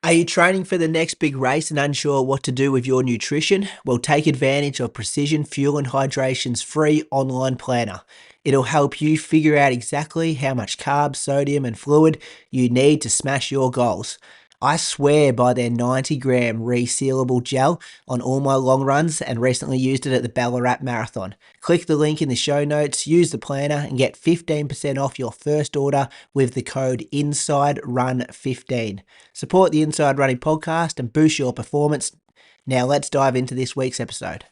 Are you training for the next big race and unsure what to do with your nutrition? Well, take advantage of Precision Fuel and Hydration's free online planner. It'll help you figure out exactly how much carbs, sodium, and fluid you need to smash your goals. I swear by their 90-gram resealable gel on all my long runs and recently used it at the Ballarat Marathon. Click the link in the show notes, use the planner, and get 15% off your first order with the code INSIDERUN15. Support the Inside Running podcast and boost your performance. Now let's dive into this week's episode.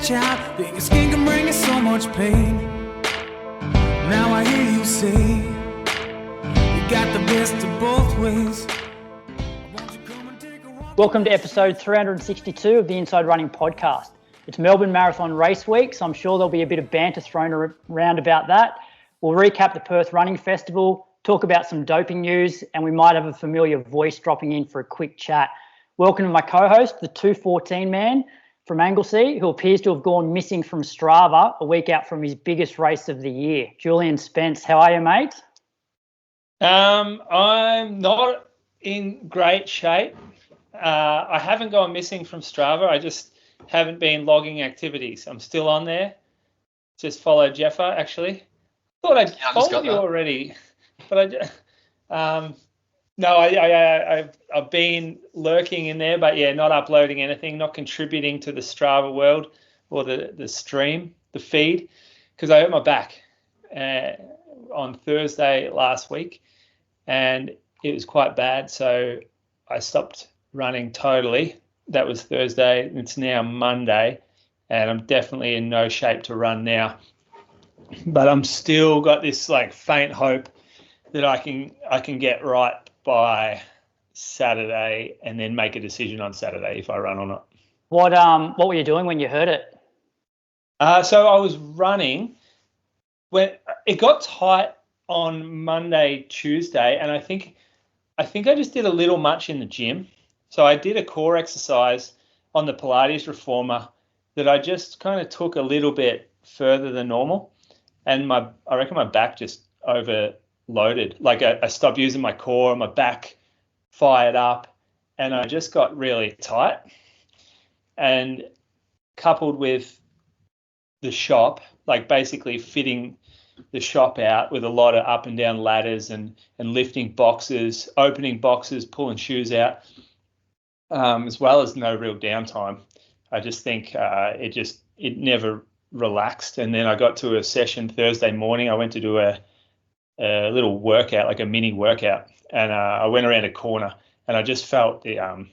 Child, being a skin can bring you so much pain. Now I hear you say you got the best of both ways. Welcome to episode 362 of the Inside Running podcast. It's Melbourne Marathon race week, so I'm sure there'll be a bit of banter thrown around about that. We'll recap the Perth Running Festival, talk about some doping news, and we might have a familiar voice dropping in for a quick chat. Welcome to my co-host, the 214 man from Anglesey, who appears to have gone missing from Strava a week out from his biggest race of the year. Julian Spence, how are you, mate? I'm not in great shape. I haven't gone missing from Strava. I just haven't been logging activities. I'm still on there. Just followed Jeffa, actually. Thought I'd followed you already, but No, I've been lurking in there, but yeah, not uploading anything, not contributing to the Strava world or the stream, the feed, because I hurt my back on Thursday last week, and it was quite bad. So I stopped running totally. That was Thursday. It's now Monday, and I'm definitely in no shape to run now. But I'm still got this like faint hope that I can get right by Saturday and then make a decision on Saturday if I run or not. What were you doing when you heard it? So I was running when it got tight on Monday, Tuesday, and I think I just did a little much in the gym. So I did a core exercise on the Pilates reformer that I just kind of took a little bit further than normal, and I reckon my back just overloaded. Like I stopped using my core, my back fired up, and I just got really tight. And coupled with the shop, like basically fitting the shop out with a lot of up and down ladders and lifting boxes, opening boxes, pulling shoes out, as well as no real downtime. I just think it never relaxed. And then I got to a session Thursday morning. I went to do a little workout, like a mini workout, and I went around a corner, and I just felt it's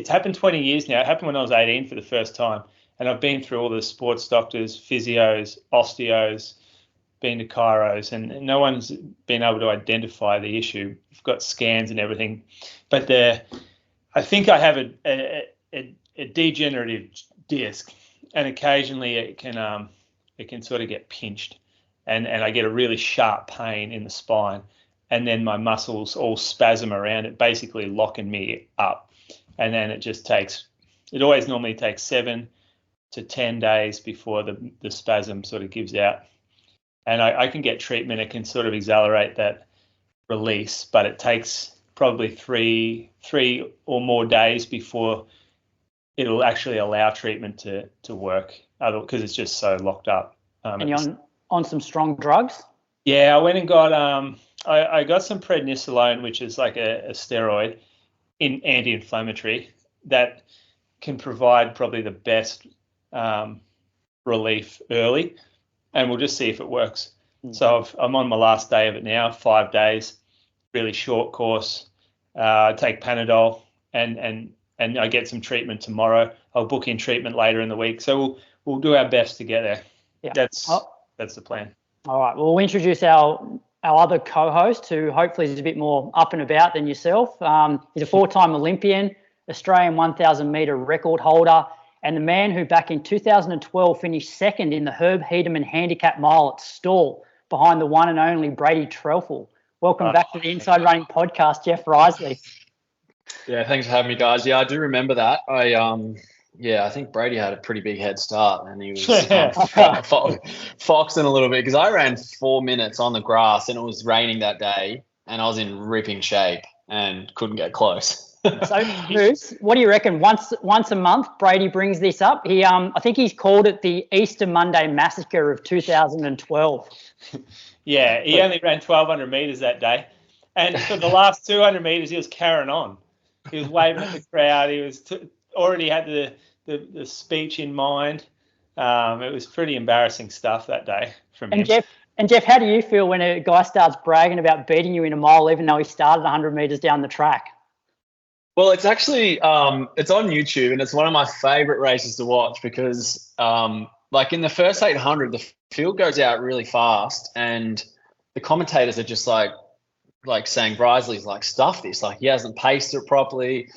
happened 20 years now. It happened when I was 18 for the first time, and I've been through all the sports doctors, physios, osteos, been to chiros, and no one's been able to identify the issue. I've got scans and everything, but I think I have a degenerative disc, and occasionally it can sort of get pinched. And I get a really sharp pain in the spine, and then my muscles all spasm around it, basically locking me up. And then it always normally takes 7 to 10 days before the spasm sort of gives out. And I can get treatment. It can sort of accelerate that release, but it takes probably three or more days before it'll actually allow treatment to work, because it's just so locked up. And you're on some strong drugs? Yeah, I went and got I got some prednisolone, which is like a steroid anti-inflammatory that can provide probably the best relief early, and we'll just see if it works. So I'm on my last day of it now, 5 days, really short course. I take Panadol and I get some treatment tomorrow. I'll book in treatment later in the week. So we'll do our best to get there. Yeah. That's the plan. All right. Well, we'll introduce our our other co-host, who hopefully is a bit more up and about than yourself. He's a 4-time Olympian, Australian 1,000 metre record holder, and the man who back in 2012 finished second in the Herb Hedeman Handicap Mile at Stawell behind the one and only Brady Trelfall. Welcome back to the Inside Running Podcast, Jeff Riseley. Yeah, thanks for having me, guys. Yeah, I do remember that. I think Brady had a pretty big head start, and he was foxing a little bit because I ran 4 minutes on the grass, and it was raining that day, and I was in ripping shape and couldn't get close. So, Moose, what do you reckon? Once a month, Brady brings this up. He, I think he's called it the Easter Monday Massacre of 2012. Yeah, he only ran 1,200 metres that day, and for the last 200 metres, he was carrying on. He was waving at the crowd. He was already had the speech in mind. It was pretty embarrassing stuff that day from him. Jeff, how do you feel when a guy starts bragging about beating you in a mile, even though he started 100 metres down the track? Well, it's actually it's on YouTube, and it's one of my favourite races to watch because, like in the first 800, the field goes out really fast, and the commentators are just like saying Riseley's like stuff this, like he hasn't paced it properly.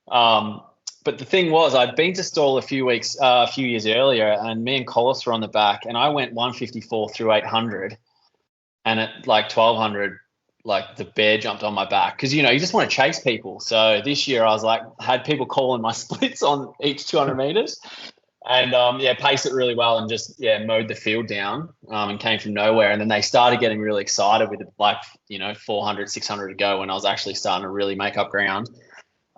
But the thing was, I'd been to Stawell a few years earlier, and me and Collis were on the back, and I went 154 through 800, and at like 1,200, like the bear jumped on my back because, you just want to chase people. So this year I was like, had people calling my splits on each 200 meters, and paced it really well and just mowed the field down and came from nowhere. And then they started getting really excited with 400, 600 to go when I was actually starting to really make up ground.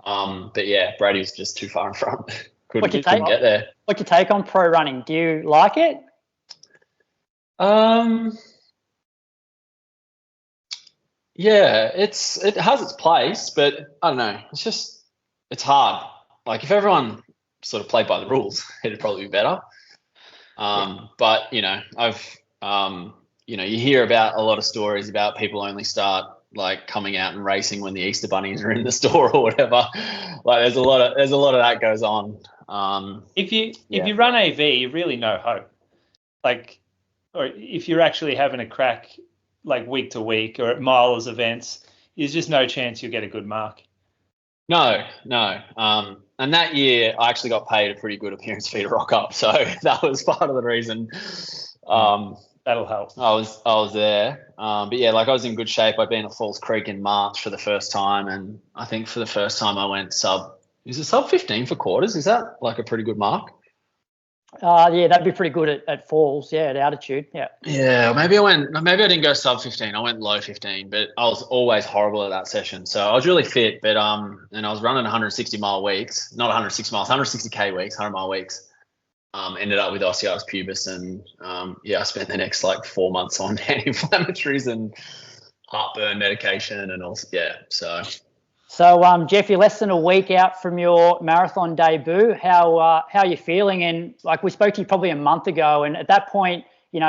But yeah, Brady was just too far in front. couldn't get there. What's your take on pro running? Do you like it? Yeah, it has its place, but I don't know. It's hard. Like if everyone sort of played by the rules, it'd probably be better. But you hear about a lot of stories about people only start like coming out and racing when the Easter bunnies are in the store or whatever. Like there's a lot of that goes on. If you run AV, you really no hope. Like, or if you're actually having a crack like week to week or at miles events, there's just no chance you'll get a good mark. No. And that year I actually got paid a pretty good appearance fee to rock up, so that was part of the reason. That'll help. I was there, but yeah, like I was in good shape. I'd been at Falls Creek in March for the first time, and I think for the first time I went sub 15 for quarters? Is that like a pretty good mark? Yeah, that'd be pretty good at Falls, at altitude, Yeah, maybe I didn't go sub 15. I went low 15, but I was always horrible at that session. So I was really fit, but and I was running 160-mile weeks, not 160 miles, 160K weeks, 100-mile weeks. Ended up with osteitis pubis, and I spent the next like 4 months on anti-inflammatories and heartburn medication and all. So, Jeff, you're less than a week out from your marathon debut. How are you feeling? And like we spoke to you probably a month ago, and at that point, you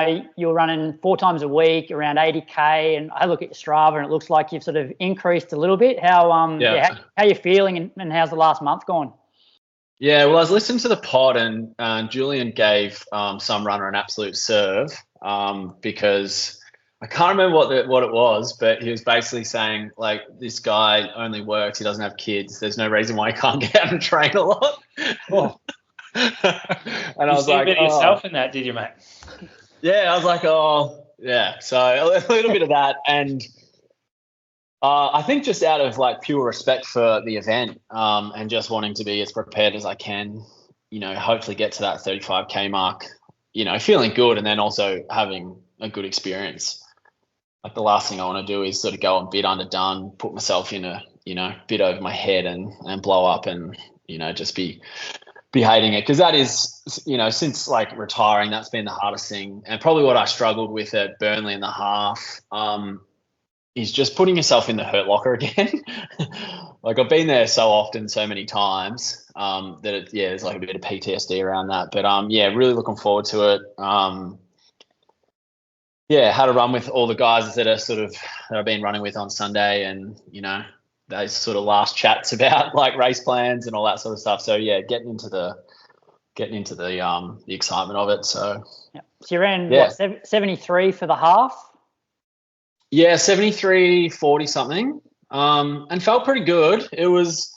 were running 4 times a week, around 80K. And I look at your Strava, and it looks like you've sort of increased a little bit. How how you feeling, and how's the last month gone? Yeah, well, I was listening to the pod, and Julian gave some runner an absolute serve because I can't remember what it was, but he was basically saying, like, this guy only works, he doesn't have kids, there's no reason why he can't get out and train a lot. Oh. And I was like, you see yourself in that, did you, mate? Yeah, I was like, oh, yeah. So a little bit of that. And I think just out of like pure respect for the event and just wanting to be as prepared as I can, hopefully get to that 35K mark, feeling good, and then also having a good experience. Like the last thing I want to do is sort of go a bit underdone, put myself in a, bit over my head and blow up and, just be hating it. Because that is, since like retiring, that's been the hardest thing. And probably what I struggled with at Burnley in the half is just putting yourself in the hurt locker again. Like I've been there so often, so many times that there's like a bit of PTSD around that. But really looking forward to it. Had a run with all the guys that I've been running with on Sunday, and those sort of last chats about like race plans and all that sort of stuff. So getting into the excitement of it. So so you ran what, 73 for the half? Yeah, 73:40 something, and felt pretty good. It was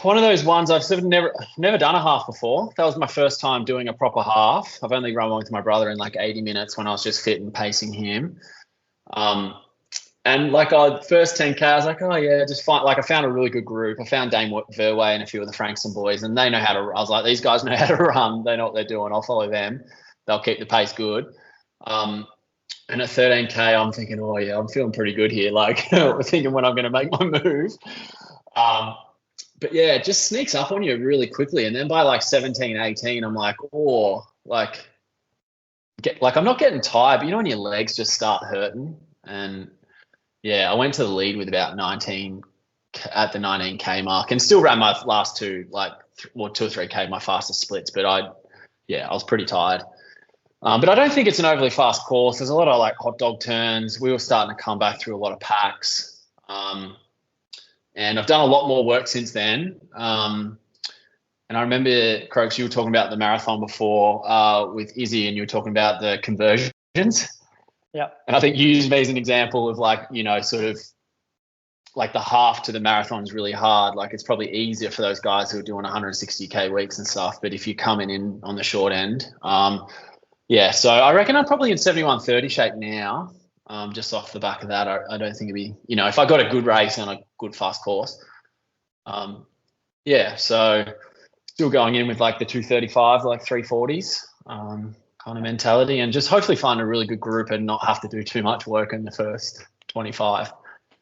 one of those ones I've sort of never done a half before. That was my first time doing a proper half. I've only run one with my brother in like 80 minutes when I was just fit and pacing him. And like first 10K, I was like, oh yeah, just fine. Like I found a really good group. I found Dame Verway and a few of the Frankston boys, and they know how to. I was like, these guys know how to run. They know what they're doing. I'll follow them. They'll keep the pace good. And at 13K, I'm thinking, oh yeah, I'm feeling pretty good here. Like we're thinking when I'm going to make my move. But yeah, it just sneaks up on you really quickly. And then by like 17, 18, I'm like, oh, like I'm not getting tired, but you know when your legs just start hurting. And yeah, I went to the lead with about 19 at the 19K mark, and still ran my last two, 2 or 3K, my fastest splits. But I was pretty tired. But I don't think it's an overly fast course. There's a lot of like hot dog turns. We were starting to come back through a lot of packs. And I've done a lot more work since then. And I remember, Croaks, you were talking about the marathon before with Izzy, and you were talking about the conversions. Yeah. And I think you used me as an example of like, sort of like the half to the marathon is really hard. Like it's probably easier for those guys who are doing 160K weeks and stuff. But if you're coming in on the short end, yeah, so I reckon I'm probably in 71:30 shape now, just off the back of that. I don't think it'd be, if I got a good race on a good fast course. Yeah, so still going in with like the 235, like 340s kind of mentality, and just hopefully find a really good group and not have to do too much work in the first 25.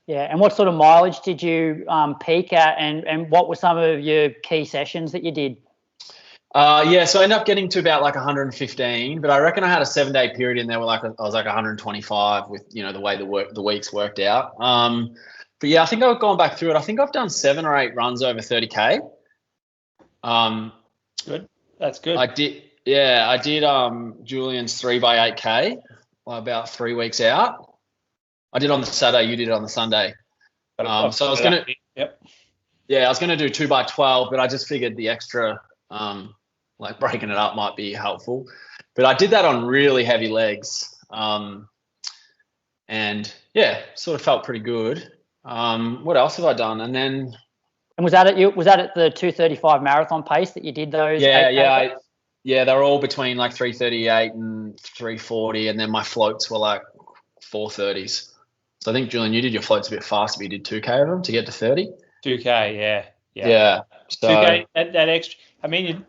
Yeah, and what sort of mileage did you peak at, and what were some of your key sessions that you did? Yeah, so I ended up getting to about like 115, but I reckon I had a 7-day period in there where I was like 125 with the way the weeks worked out. But yeah, I think I've gone back through it. I think I've done 7 or 8 runs over 30K. Good, that's good. I did Julian's 3x8K about 3 weeks out. I did on the Saturday. You did it on the Sunday. So I was gonna, I was gonna do 2x12, but I just figured the extra. Like breaking it up might be helpful, but I did that on really heavy legs, and yeah, sort of felt pretty good. What else have I done? And was that at the 2:35 marathon pace that you did those? Yeah, they were all between like 3:38 and 3:40, and then my floats were like 4:30s. So I think Julian, you did your floats a bit faster, but you did 2K of them to get to 30. 2K, yeah. Yeah. So 2K, that extra. I mean,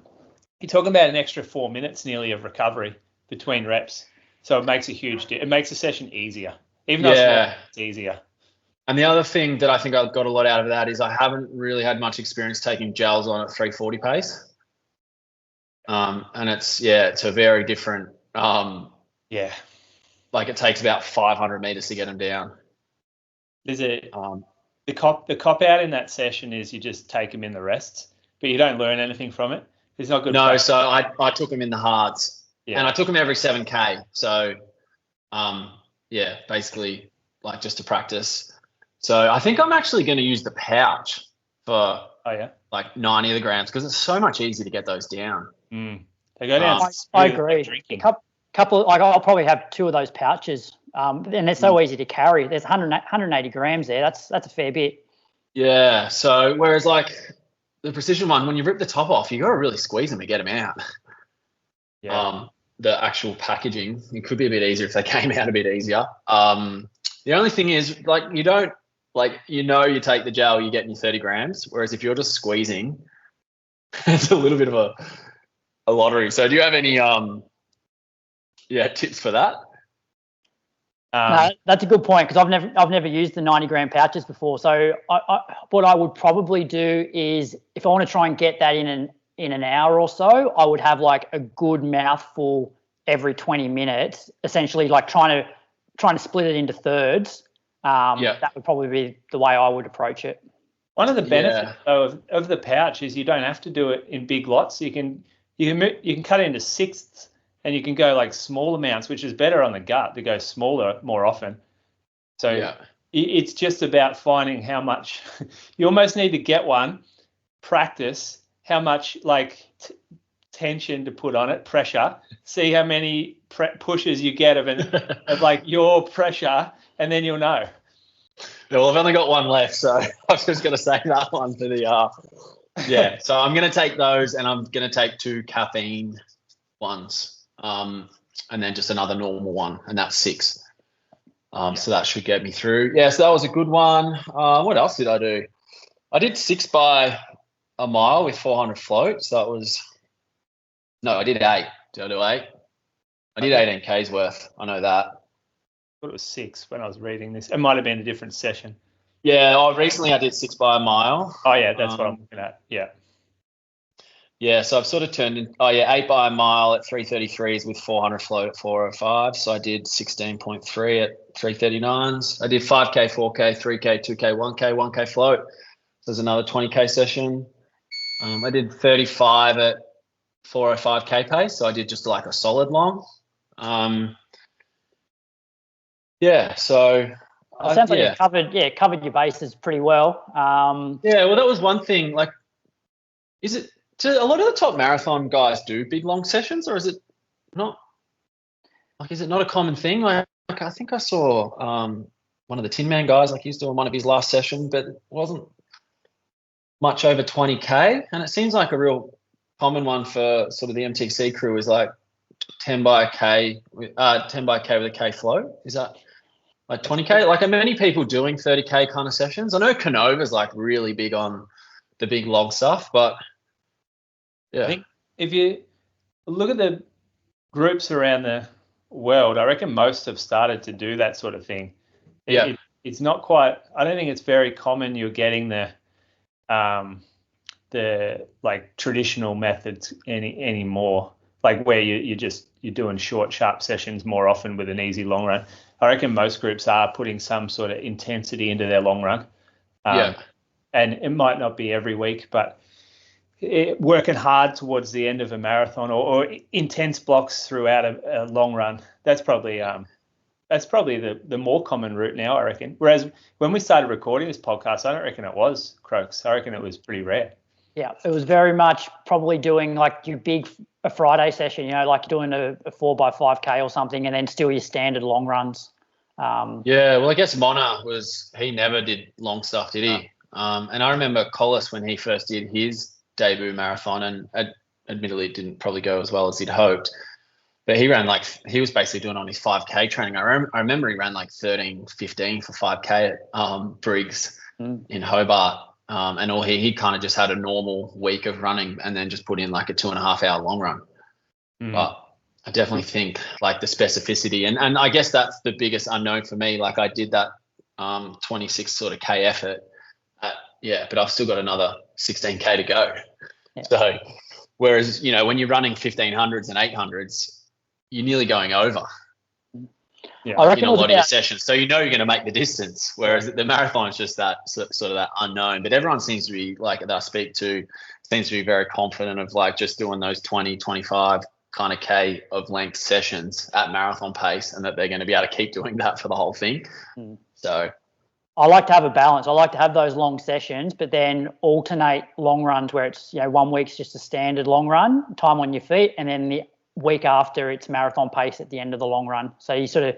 you're talking about an extra 4 minutes nearly of recovery between reps. So it makes a huge it makes the session easier. Even though it's easier. And the other thing that I think I got a lot out of that is I haven't really had much experience taking gels on at 3:40 pace. And it's a very different like it takes about 500 meters to get them down. There's the cop out in that session is you just take them in the rests, but you don't learn anything from it. It's not good. No, so I took them in the hards, and I took them every 7K. So, basically like just to practice. So I think I'm actually going to use the pouch for like 90 of the grams because it's so much easier to get those down. They go down. I agree. Couple, like I'll probably have 2 of those pouches, and they're so easy to carry. There's 180 grams there. That's a fair bit. Yeah. So whereas like the precision one, when you rip the top off, you got to really squeeze them to get them out. Yeah. The actual packaging, it could be a bit easier if they came out a bit easier. The only thing is, like, you don't, like, you take the gel, you're getting your 30 grams, whereas if you're just squeezing, it's a little bit of a lottery. So do you have any tips for that? No, that's a good point because I've never used the 90-gram pouches before. So what I would probably do is if I want to try and get that in an hour or so, I would have like a good mouthful every 20 minutes, essentially like trying to split it into thirds. That would probably be the way I would approach it. One of the benefits of the pouch is you don't have to do it in big lots. You can cut it into sixths. And you can go like small amounts, which is better on the gut to go smaller more often. So it's just about finding how much you almost need to get one, practice how much like tension to put on it, pressure, see how many pushes you get of like your pressure, and then you'll know. Well, I've only got one left, so I was just going to say that one for the yeah. So I'm going to take those, and I'm going to take 2 caffeine ones, and then just another normal one, and that's 6. So that should get me through. Yeah, so that was a good one. What else did I do? I did 6 by a mile with 400 floats. That was I did 8. Did I do 8? I did 18 Ks worth. I know that. I thought it was 6 when I was reading this. It might have been a different session. Yeah, recently I did 6 by a mile. Oh yeah, that's what I'm looking at. Yeah. Yeah, so I've sort of turned in 8 by a mile at 3:33s with 400 float at 4:05. So I did 16.3 at 3:39s. I did 5K, 4K, 3K, 2K, 1K, 1K float. So there's another 20K session. I did 35 at 4:05K pace. So I did just like a solid long. Yeah, so it sounds like you covered your bases pretty well. Yeah, well, that was one thing. Like, do a lot of the top marathon guys do big long sessions, or is it not? Like, is it not a common thing? Like I think I saw one of the Tin Man guys, like he's doing one of his last session, but it wasn't much over 20K, and it seems like a real common one for sort of the MTC crew is like 10 by K with a K float. Is that like 20K? Like, are many people doing 30K kind of sessions? I know Canova's like really big on the big log stuff, but yeah. I think if you look at the groups around the world, I reckon most have started to do that sort of thing. It's not quite. I don't think it's very common. You're getting the like traditional methods anymore. Like where you're doing short, sharp sessions more often with an easy long run. I reckon most groups are putting some sort of intensity into their long run. And it might not be every week, but working hard towards the end of a marathon or intense blocks throughout a long run. That's probably the more common route now, I reckon. Whereas when we started recording this podcast, I don't reckon it was, Croaks. I reckon it was pretty rare. Yeah, it was very much probably doing like your a Friday session, like doing a 4x5K or something, and then still your standard long runs. Yeah, well, I guess Mona he never did long stuff, did he? And I remember Collis when he first did his debut marathon, and admittedly it didn't probably go as well as he'd hoped, but he was basically doing on his 5K training. I remember he ran like 13:15 for 5K at Briggs in Hobart. And he kind of just had a normal week of running and then just put in like a 2.5 hour long run. But I definitely think like the specificity and I guess that's the biggest unknown for me. Like I did that 26 sort of K effort but I've still got another 16K to go. Yeah. So whereas, when you're running 1500s and 800s, you're nearly going over. Yeah, in a lot of your sessions. So you're going to make the distance, whereas the marathon is just that sort of that unknown. But everyone seems to be, like that I speak to, seems to be very confident of like just doing those 20, 25 kind of K of length sessions at marathon pace, and that they're going to be able to keep doing that for the whole thing. So I like to have a balance. I like to have those long sessions, but then alternate long runs where it's, 1 week's just a standard long run, time on your feet, and then the week after it's marathon pace at the end of the long run. So you sort of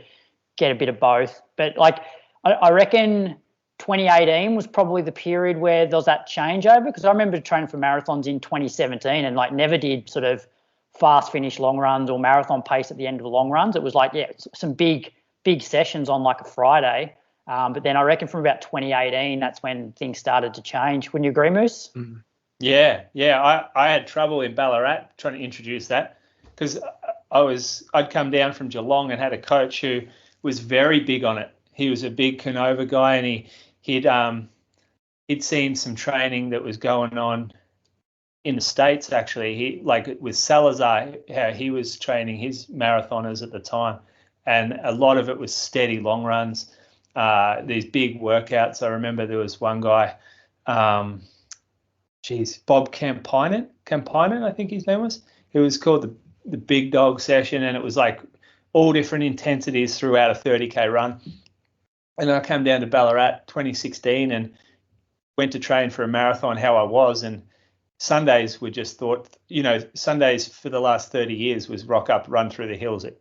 get a bit of both. But like I reckon 2018 was probably the period where there was that changeover, because I remember training for marathons in 2017 and like never did sort of fast finish long runs or marathon pace at the end of the long runs. It was like, some big sessions on like a Friday. But then I reckon from about 2018, that's when things started to change. Wouldn't you agree, Moose? Yeah. I had trouble in Ballarat trying to introduce that, because I'd come down from Geelong and had a coach who was very big on it. He was a big Canova guy, and he'd seen some training that was going on in the States, actually. He, like with Salazar, how he was training his marathoners at the time, and a lot of it was steady long runs, these big workouts. I remember there was one guy, Bob Campinen, I think his name was. It was called the Big Dog Session, and it was like all different intensities throughout a 30K run. And I came down to Ballarat 2016 and went to train for a marathon how I was, and Sundays were just Sundays for the last 30 years was rock up, run through the hills at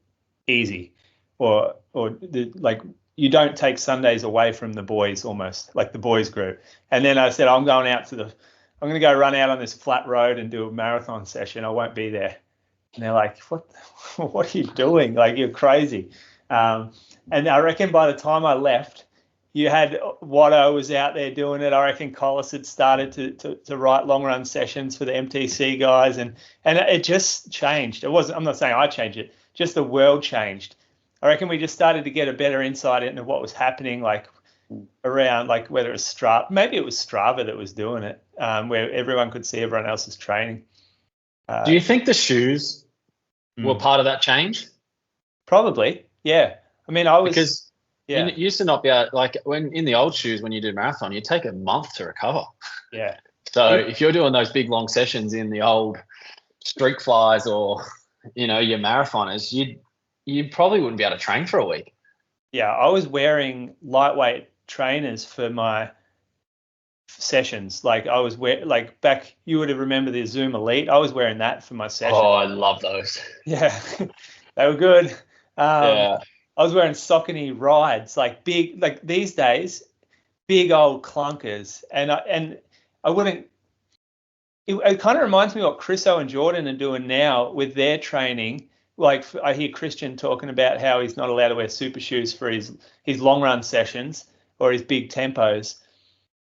easy, or like you don't take Sundays away from the boys, almost like the boys group. And then I said, I'm going to go run out on this flat road and do a marathon session. I won't be there. And they're like, what are you doing? Like, you're crazy. And I reckon by the time I left, you had Watto was out there doing it. I reckon Collis had started to write long run sessions for the MTC guys, and it just changed. I'm not saying I changed it, just the world changed. I reckon we just started to get a better insight into what was happening, like around, like whether it was Strava, maybe it was Strava that was doing it, where everyone could see everyone else's training. Do you think the shoes were part of that change? Probably, yeah. I mean, because you used to not be able, like when in the old shoes, when you did marathon, you take a month to recover. Yeah. So if you're doing those big long sessions in the old streak flies or, your marathoners, you probably wouldn't be able to train for a week. Yeah, I was wearing lightweight trainers for my sessions. Like I was back, you would have remembered the Zoom Elite. I was wearing that for my session. Oh, I love those. Yeah, they were good. Yeah. I was wearing Saucony Rides, like big, like these days, big old clunkers. And I wouldn't, it kind of reminds me of what Chriso and Jordan are doing now with their training. Like I hear Christian talking about how he's not allowed to wear super shoes for his long run sessions or his big tempos.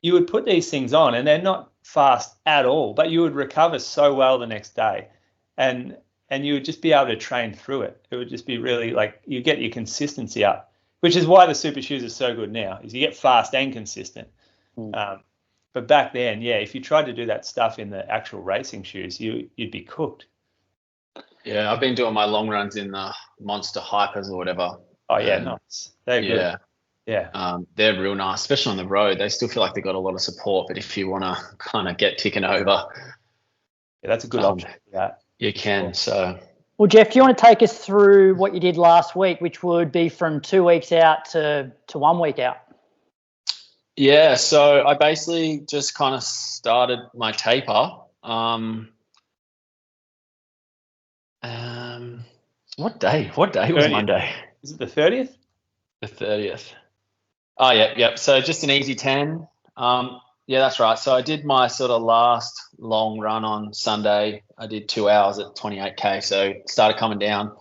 You would put these things on and they're not fast at all, but you would recover so well the next day. And you would just be able to train through it. It would just be really like you get your consistency up, which is why the super shoes are so good now, is you get fast and consistent. But back then, yeah, if you tried to do that stuff in the actual racing shoes, you'd be cooked. Yeah, I've been doing my long runs in the Monster Hypers or whatever. Oh, yeah, nice. They're good. Yeah. They're real nice, especially on the road. They still feel like they've got a lot of support, but if you want to kind of get ticking over. Yeah, that's a good option for that. You can, so. Well, Jeff, do you want to take us through what you did last week, which would be from 2 weeks out to 1 week out? Yeah, so I basically just kind of started my taper. What day? What day was 30th. Monday? Is it the 30th? The 30th. Oh, yeah. So just an easy 10. Yeah, that's right. So I did my sort of last long run on Sunday. I did 2 hours at 28K, so started coming down.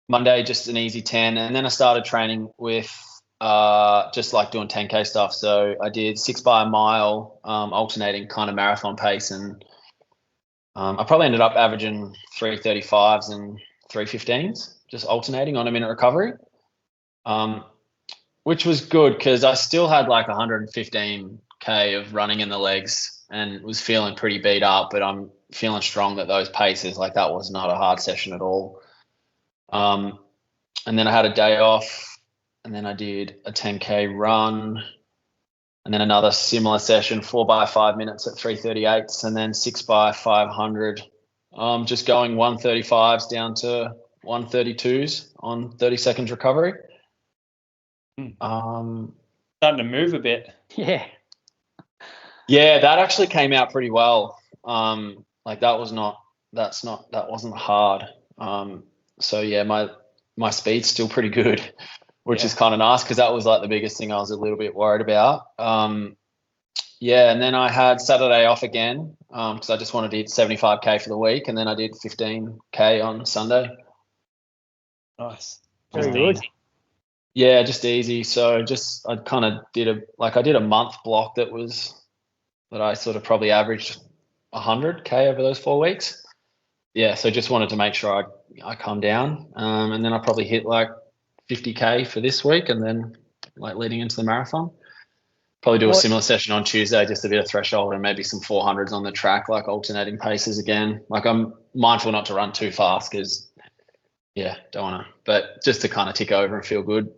Monday, just an easy 10. And then I started training with just like doing 10K stuff. So I did 6 by a mile, alternating kind of marathon pace. And I probably ended up averaging 3:35s and 3:15s, just alternating on a minute recovery. Which was good because I still had like 115K of running in the legs and was feeling pretty beat up, but I'm feeling strong that those paces, like that was not a hard session at all. And then I had a day off and then I did a 10K run and then another similar session, 4 by 5 minutes at 3:38s and then 6 by 500. Just going 1:35s down to 1:32s on 30 seconds recovery. Starting to move a bit. Yeah, that actually came out pretty well. Like that wasn't hard. So yeah, my speed's still pretty good, which is kind of nice because that was like the biggest thing I was a little bit worried about. And then I had Saturday off again because I just wanted to hit 75K for the week, and then I did 15K on Sunday. Nice. very good. Easy. Yeah, just easy. So I kind of did a month block that I sort of probably averaged 100K over those 4 weeks. Yeah, so just wanted to make sure I calm down. And then I probably hit like 50K for this week and then like leading into the marathon. Probably do a similar session on Tuesday, just a bit of threshold and maybe some 400s on the track, like alternating paces again. Like I'm mindful not to run too fast because, don't want to, but just to kind of tick over and feel good.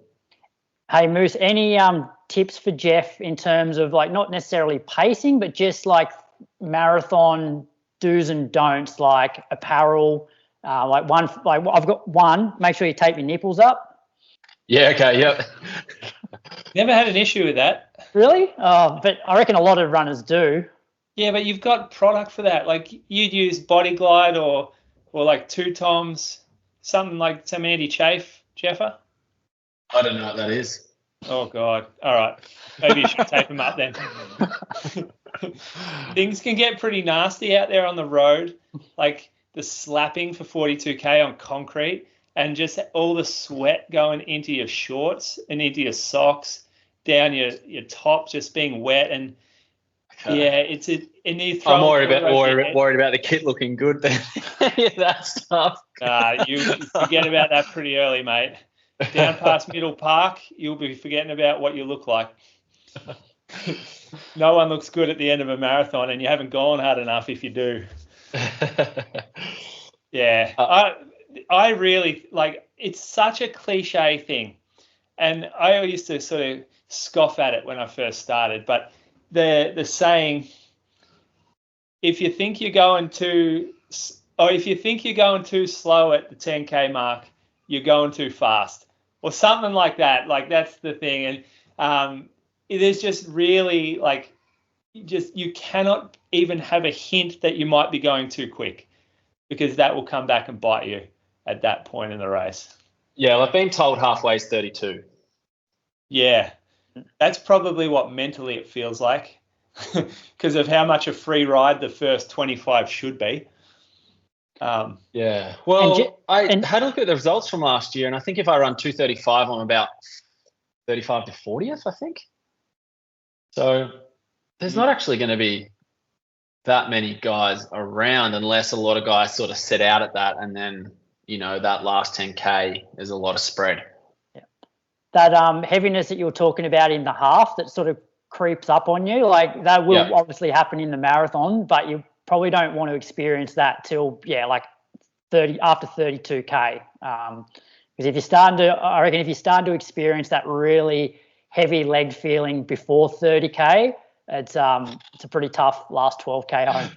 Hey, Moose, any tips for Jeff in terms of like not necessarily pacing, but just like marathon do's and don'ts, like apparel, I've got one, make sure you tape your nipples up. Yeah, okay, yep. Never had an issue with that. Really? But I reckon a lot of runners do. Yeah, but you've got product for that. Like you'd use Body Glide or like 2 Toms something like some anti-chafe, Jeffer? I don't know what that is. Oh, God. All right. Maybe you should tape them up then. Things can get pretty nasty out there on the road, like the slapping for 42K on concrete and just all the sweat going into your shorts and into your socks, down your top, just being wet. And, and you throw I'm worried about the kit looking good then. That stuff. You forget about that pretty early, mate. Down past Middle Park, you'll be forgetting about what you look like. No one looks good at the end of a marathon, and you haven't gone hard enough if you do. Yeah. I really, like, it's such a cliche thing. And I used to sort of scoff at it when I first started. But the saying, if you think you're going too slow at the 10K mark, you're going too fast, or something like that. Like, that's the thing. And it is just really, like, you cannot even have a hint that you might be going too quick, because that will come back and bite you at that point in the race. Yeah, well, I've been told halfway is 32. Yeah, that's probably what mentally it feels like, because of how much a free ride the first 25 should be. Yeah. Well, I had a look at the results from last year, and I think if I run 2:35, I'm about 35 to 40th, I think. So there's not actually going to be that many guys around, unless a lot of guys sort of set out at that, and then, you know, that last 10K is a lot of spread. Yeah. That heaviness that you were talking about in the half that sort of creeps up on you, like that will obviously happen in the marathon, but you probably don't want to experience that till like 30 after 32K. Because if you're starting to experience that really heavy leg feeling before 30K, it's a pretty tough last 12K home.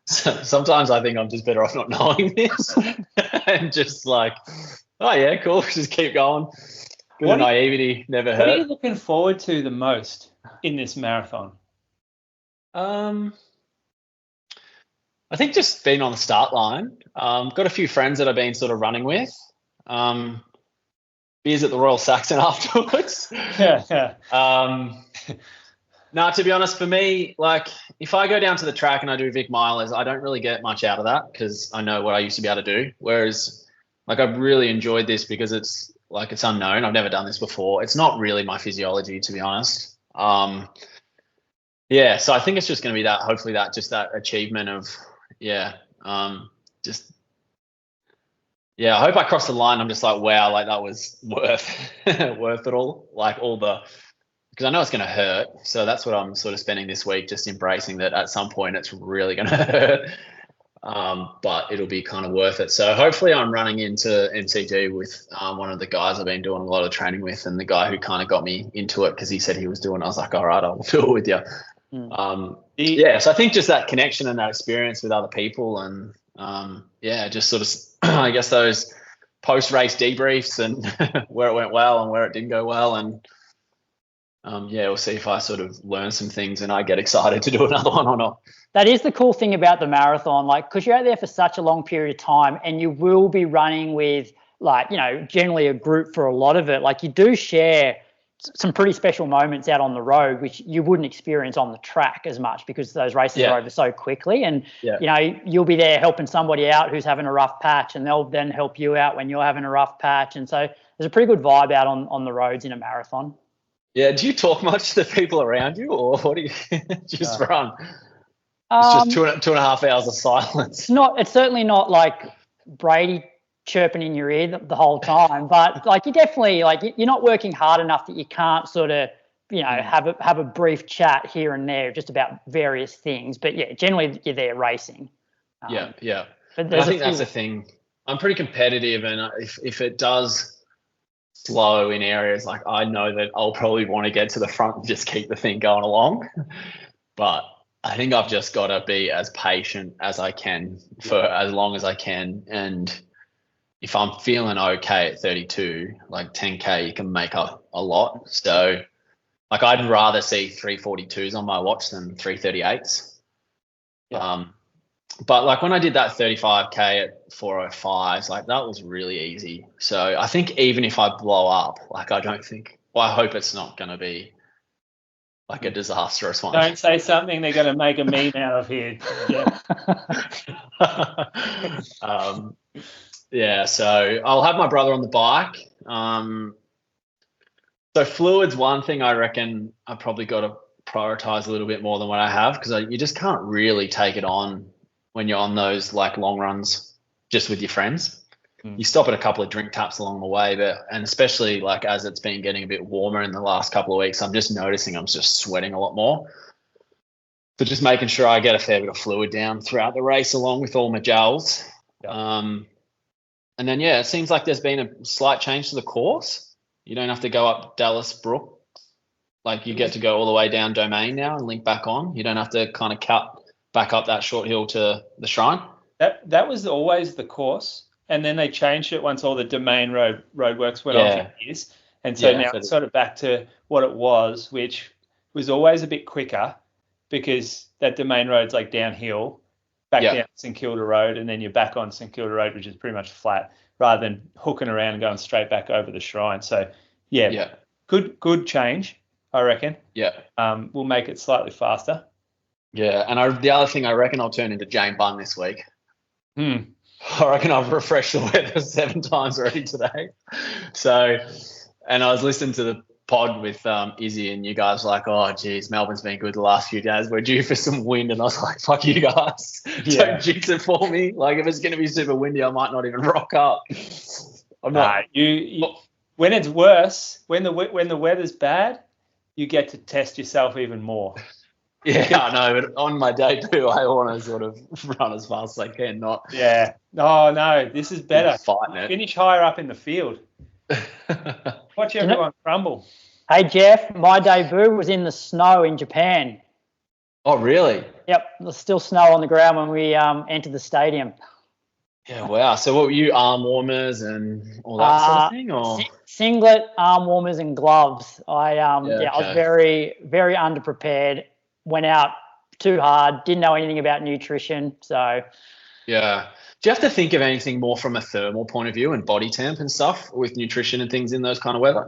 Sometimes I think I'm just better off not knowing this and just like, oh yeah, cool, just keep going. Good naivety never hurt. What are you looking forward to the most in this marathon? I think just being on the start line. Got a few friends that I've been sort of running with. Beers at the Royal Saxon afterwards. Yeah. No, to be honest, for me, like if I go down to the track and I do Vic Milers, I don't really get much out of that because I know what I used to be able to do. Whereas, like, I've really enjoyed this because it's unknown. I've never done this before. It's not really my physiology, to be honest. So I think it's just going to be that. Hopefully, that achievement of I hope I cross the line. I'm just like, wow, like that was worth it all. Like because I know it's going to hurt. So that's what I'm sort of spending this week, just embracing that at some point it's really going to hurt. But it'll be kind of worth it. So hopefully I'm running into MCG with one of the guys I've been doing a lot of training with, and the guy who kind of got me into it because he said he was doing it. I was like, all right, I'll do it with you. So I think just that connection and that experience with other people, and just sort of I guess those post-race debriefs and where it went well and where it didn't go well, and we'll see if I sort of learn some things and I get excited to do another one or not. That is the cool thing about the marathon, like, because you're out there for such a long period of time and you will be running with, like, you know, generally a group for a lot of it. Like, you do share some pretty special moments out on the road, which you wouldn't experience on the track as much because those races are over so quickly. And, you know, you'll be there helping somebody out who's having a rough patch, and they'll then help you out when you're having a rough patch. And so there's a pretty good vibe out on the roads in a marathon. Yeah. Do you talk much to the people around you, or what do you just run? It's just 2.5 hours of silence. It's certainly not like Brady chirping in your ear the whole time, but like you definitely, like, you're not working hard enough that you can't sort of, you know, have a brief chat here and there just about various things. But yeah, generally you're there racing. But I think that's the thing. I'm pretty competitive, and if it does slow in areas, like, I know that I'll probably want to get to the front and just keep the thing going along. But I think I've just got to be as patient as I can for as long as I can. And if I'm feeling okay at 32, like 10K, you can make a lot. So, like, I'd rather see 3:42s on my watch than 3:38s. But like when I did that 35K at 4:05, like that was really easy. So I think even if I blow up, like I hope it's not going to be like a disastrous one. Don't say something they're going to make a meme out of here. Yeah. Yeah, so I'll have my brother on the bike. So fluid's one thing I reckon I probably got to prioritize a little bit more than what I have, because you just can't really take it on when you're on those like long runs just with your friends. You stop at a couple of drink taps along the way, and especially like as it's been getting a bit warmer in the last couple of weeks, I'm just noticing I'm just sweating a lot more. So just making sure I get a fair bit of fluid down throughout the race along with all my gels. And then, it seems like there's been a slight change to the course. You don't have to go up Dallas Brook. Like you get to go all the way down Domain now and link back on. You don't have to kind of cut back up that short hill to the Shrine. That was always the course. And then they changed it once all the Domain roadworks went off in years. And so now it's sort of back to what it was, which was always a bit quicker because that Domain road's like downhill, back down St Kilda Road, and then you're back on St Kilda Road, which is pretty much flat, rather than hooking around and going straight back over the Shrine. So, good change, I reckon. Yeah. We'll make it slightly faster. Yeah, and the other thing, I reckon I'll turn into Jane Bunn this week. I reckon I've refreshed the weather 7 times already today. So, and I was listening to the pod with Izzy, and you guys were like, oh, geez, Melbourne's been good the last few days. We're due for some wind. And I was like, fuck you guys. Don't jinx it for me. Like, if it's going to be super windy, I might not even rock up. I'm not. When it's worse, when the weather's bad, you get to test yourself even more. Yeah, I know, but on my debut, I want to sort of run as fast as I can, not... Yeah. No, this is better. Fighting it. Finish higher up in the field. Watch everyone crumble. Hey, Jeff, my debut was in the snow in Japan. Oh, really? Yep, there's still snow on the ground when we entered the stadium. Yeah, wow. So what were you, arm warmers and all that sort of thing? Or? Singlet, arm warmers and gloves. I was very, very underprepared. Went out too hard, didn't know anything about nutrition. So, yeah. Do you have to think of anything more from a thermal point of view and body temp and stuff with nutrition and things in that kind of weather?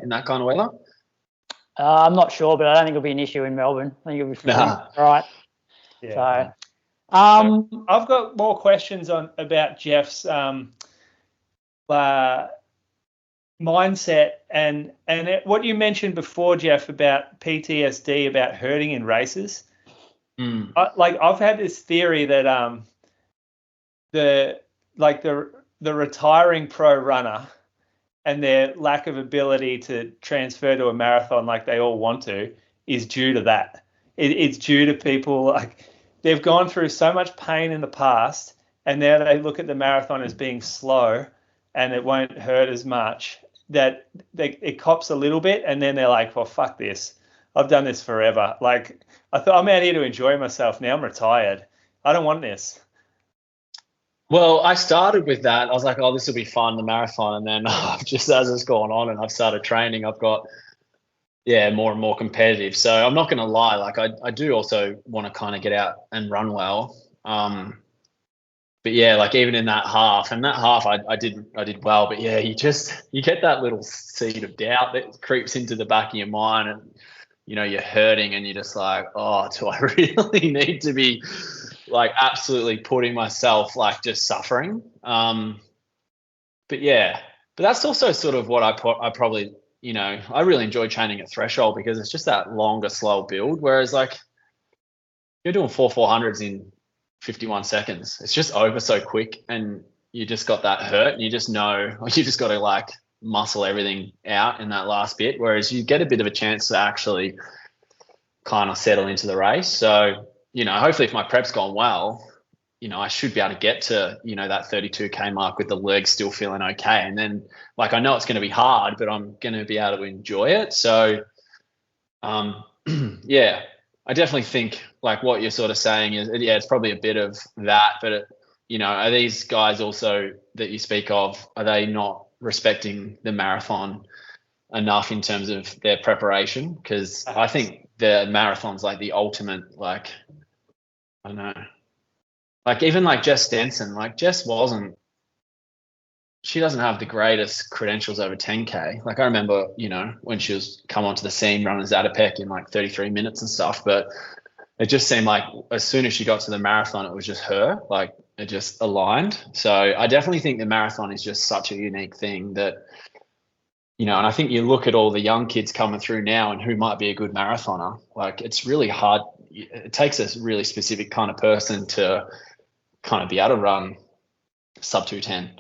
I'm not sure, but I don't think it'll be an issue in Melbourne. I think it'll be fine. Right. Yeah. So, I've got more questions about Jeff's mindset and what you mentioned before, Jeff, about PTSD, about hurting in races. I've had this theory that the retiring pro runner and their lack of ability to transfer to a marathon like they all want to is due to that. It's due to people like they've gone through so much pain in the past, and now they look at the marathon as being slow and it won't hurt as much, that it cops a little bit, and then they're like, well, fuck this. I've done this forever. Like, I thought I'm out here to enjoy myself. Now I'm retired. I don't want this. Well, I started with that. I was like, oh, this will be fun, the marathon. And then just as it's gone on and I've started training, I've got, more and more competitive. So I'm not going to lie. Like, I do also want to kind of get out and run well. But yeah, like even in that half, I did well. But yeah, you get that little seed of doubt that creeps into the back of your mind, and you're hurting, and you're just like, oh, do I really need to be like absolutely putting myself like just suffering? But that's also sort of what I probably, I really enjoy training at threshold because it's just that longer, slow build. Whereas like you're doing 400s in 51 seconds. It's just over so quick, and you just got that hurt, and you just know you just got to like muscle everything out in that last bit, whereas you get a bit of a chance to actually kind of settle into the race. So, hopefully if my prep's gone well, I should be able to get to, that 32K mark with the legs still feeling okay. And then like, I know it's going to be hard, but I'm going to be able to enjoy it. So, I definitely think like what you're sort of saying is, it's probably a bit of that, but are these guys also that you speak of, are they not respecting the marathon enough in terms of their preparation? Because I think the marathon's like the ultimate, like, I don't know, like even like Jess Stenson, like Jess she doesn't have the greatest credentials over 10K. Like I remember, when she was come onto the scene running Zatopek in like 33 minutes and stuff, but it just seemed like as soon as she got to the marathon, it was just her, like it just aligned. So I definitely think the marathon is just such a unique thing that, and I think you look at all the young kids coming through now and who might be a good marathoner, like it's really hard. It takes a really specific kind of person to kind of be able to run sub 2:10.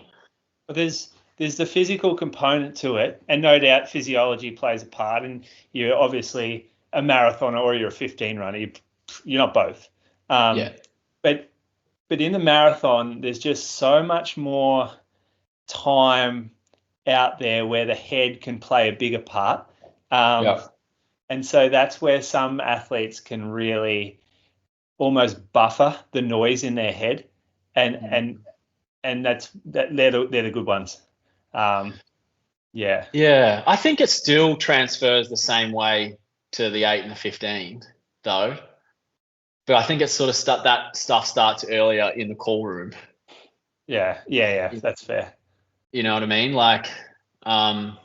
But there's the physical component to it, and no doubt physiology plays a part. And you're obviously a marathoner or you're a 15 runner. You're not both. But in the marathon, there's just so much more time out there where the head can play a bigger part. And so that's where some athletes can really almost buffer the noise in their head, and they're the good ones. Yeah, I think it still transfers the same way to the 8 and the 15 though, but I think it's sort of that stuff starts earlier in the call room. Yeah, that's fair. You know what I mean? Like, I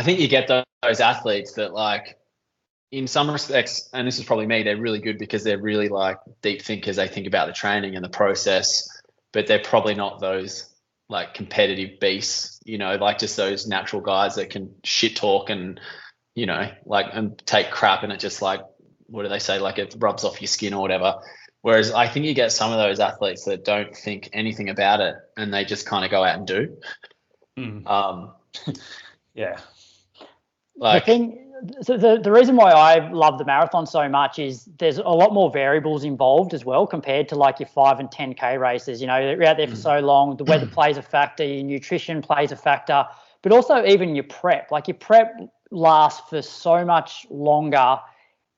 think you get those athletes that, like, in some respects, and this is probably me, they're really good because they're really like deep thinkers. They think about the training and the process, but they're probably not those like competitive beasts, like just those natural guys that can shit talk and, like, and take crap, and it just like, what do they say? Like it rubs off your skin or whatever. Whereas I think you get some of those athletes that don't think anything about it and they just kind of go out and do. Yeah. Like, the reason why I love the marathon so much is there's a lot more variables involved as well compared to like your 5 and 10K races. You're out there for so long. The weather plays a factor. Your nutrition plays a factor, but also even your prep. Like your prep lasts for so much longer,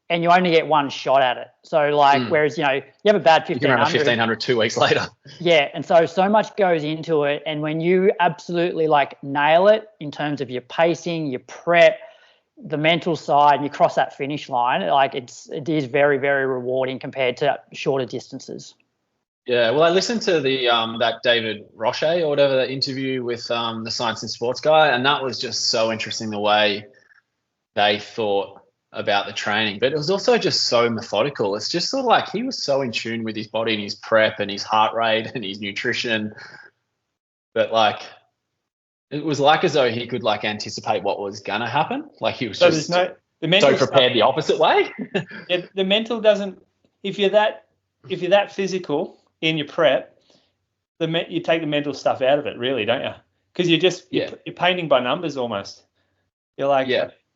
and you only get one shot at it. So like, whereas, you have a bad 1500. You can run a 1500 2 weeks later. Yeah. And so much goes into it. And when you absolutely like nail it in terms of your pacing, your prep, the mental side, and you cross that finish line, like it is very, very rewarding compared to shorter distances. Yeah. Well, I listened to the, that David Roche or whatever, that interview with the Science and Sports guy. And that was just so interesting, the way they thought about the training, but it was also just so methodical. It's just sort of like he was so in tune with his body and his prep and his heart rate and his nutrition that like it was like as though he could like anticipate what was gonna happen. Like he was so so prepared the opposite way. Yeah, the mental doesn't. If you're that physical in your prep, you take the mental stuff out of it, really, don't you? Because you're painting by numbers almost. You're like,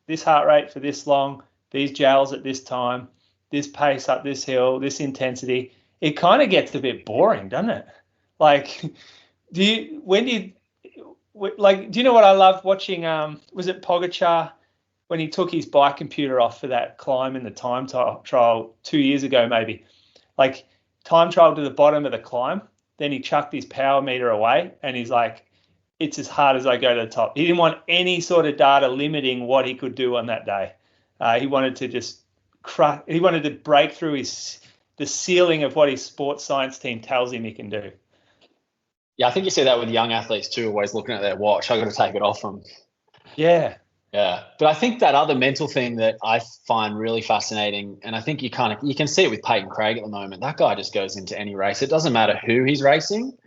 this heart rate for this long, these joules at this time, this pace up this hill, this intensity. It kind of gets a bit boring, doesn't it? Like, do you know what I love watching? Was it Pogacar when he took his bike computer off for that climb in the time trial 2 years ago, maybe? Like, time trial to the bottom of the climb, then he chucked his power meter away, and he's like, it's as hard as I go to the top. He didn't want any sort of data limiting what he could do on that day. He wanted to just he wanted to break through the ceiling of what his sports science team tells him he can do. Yeah, I think you see that with young athletes too, always looking at their watch. I got to take it off them. Yeah. Yeah. But I think that other mental thing that I find really fascinating, and I think you can see it with Peyton Craig at the moment. That guy just goes into any race. It doesn't matter who he's racing.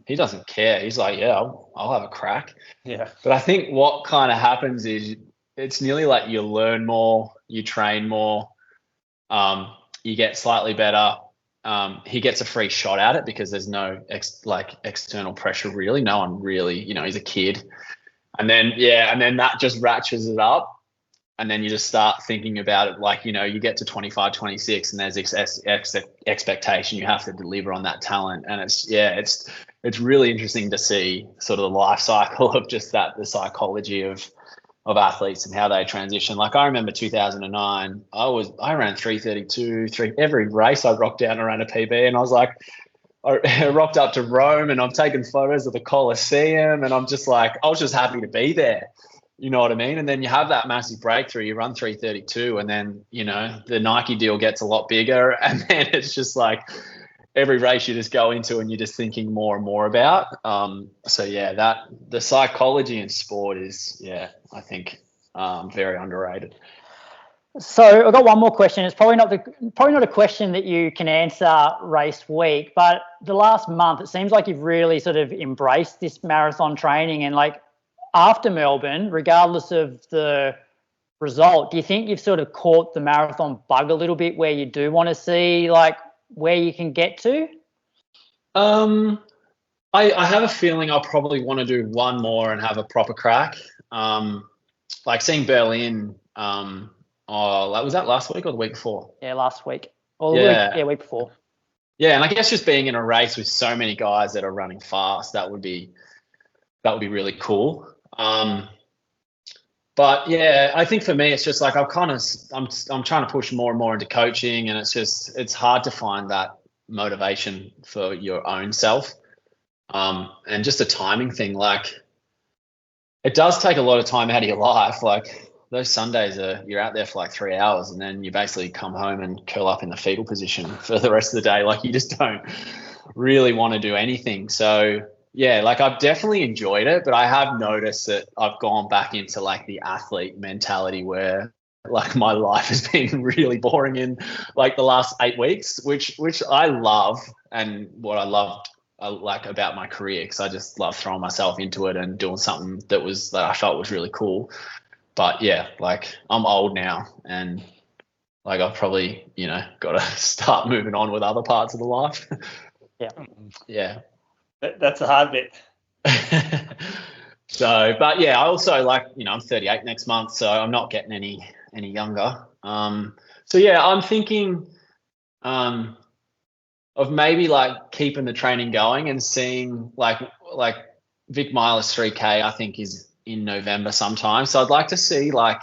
He doesn't care. He's like, yeah, I'll have a crack. Yeah. But I think what kind of happens is it's nearly like you learn more, you train more, you get slightly better. He gets a free shot at it because there's no external pressure really. No one really, he's a kid. And then that just ratchets it up. And then you just start thinking about it like, you get to 25, 26 and there's expectation you have to deliver on that talent. And it's really interesting to see sort of the life cycle of just the psychology of athletes and how they transition. Like I remember 2009, I ran 3:32, every race I rocked out and ran a PB, and I was like, I rocked up to Rome and I'm taking photos of the Colosseum and I'm just like, I was just happy to be there. You know what I mean? And then you have that massive breakthrough. You run 3:32, and then, you know, the Nike deal gets a lot bigger. And then it's just like every race you just go into and you're just thinking more and more about. So, yeah, the psychology in sport is, I think very underrated. So I've got one more question. It's probably not a question that you can answer race week, but the last month, it seems like you've really sort of embraced this marathon training. And like after Melbourne, regardless of the result, do you think you've sort of caught the marathon bug a little bit where you do want to see like where you can get to? I have a feeling I'll probably want to do one more and have a proper crack. Like seeing Berlin, was that last week or the week before? Yeah, last week. Or week before. Yeah, and I guess just being in a race with so many guys that are running fast, that would be really cool. But yeah, I think for me, it's just like I'm trying to push more and more into coaching, and it's hard to find that motivation for your own self. And just a timing thing, like it does take a lot of time out of your life. Like those Sundays you're out there for like 3 hours, and then you basically come home and curl up in the fetal position for the rest of the day. Like you just don't really want to do anything. So yeah, like I've definitely enjoyed it, but I have noticed that I've gone back into like the athlete mentality where like my life has been really boring in like the last 8 weeks, which I love, and what I like about my career, because I just love throwing myself into it and doing something that I felt was really cool. But yeah, like I'm old now, and like I've probably, got to start moving on with other parts of the life. Yeah. Yeah. That's the hard bit. So, but yeah, I also like, I'm 38 next month, so I'm not getting any younger. So yeah, I'm thinking of maybe like keeping the training going and seeing like Vic Milas 3K, I think is in November sometime. So I'd like to see like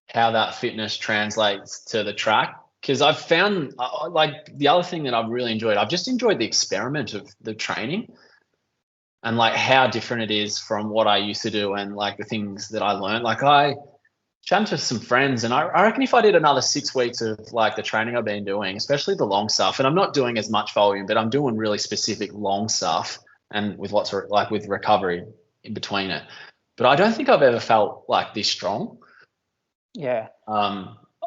how that fitness translates to the track, because I've found like the other thing that I've really enjoyed, I've just enjoyed the experiment of the training and like how different it is from what I used to do, and like the things that I learned. Like I chatted to some friends, and I reckon if I did another 6 weeks of like the training I've been doing, especially the long stuff, and I'm not doing as much volume, but I'm doing really specific long stuff and with lots of like with recovery in between it. But I don't think I've ever felt like this strong. Yeah.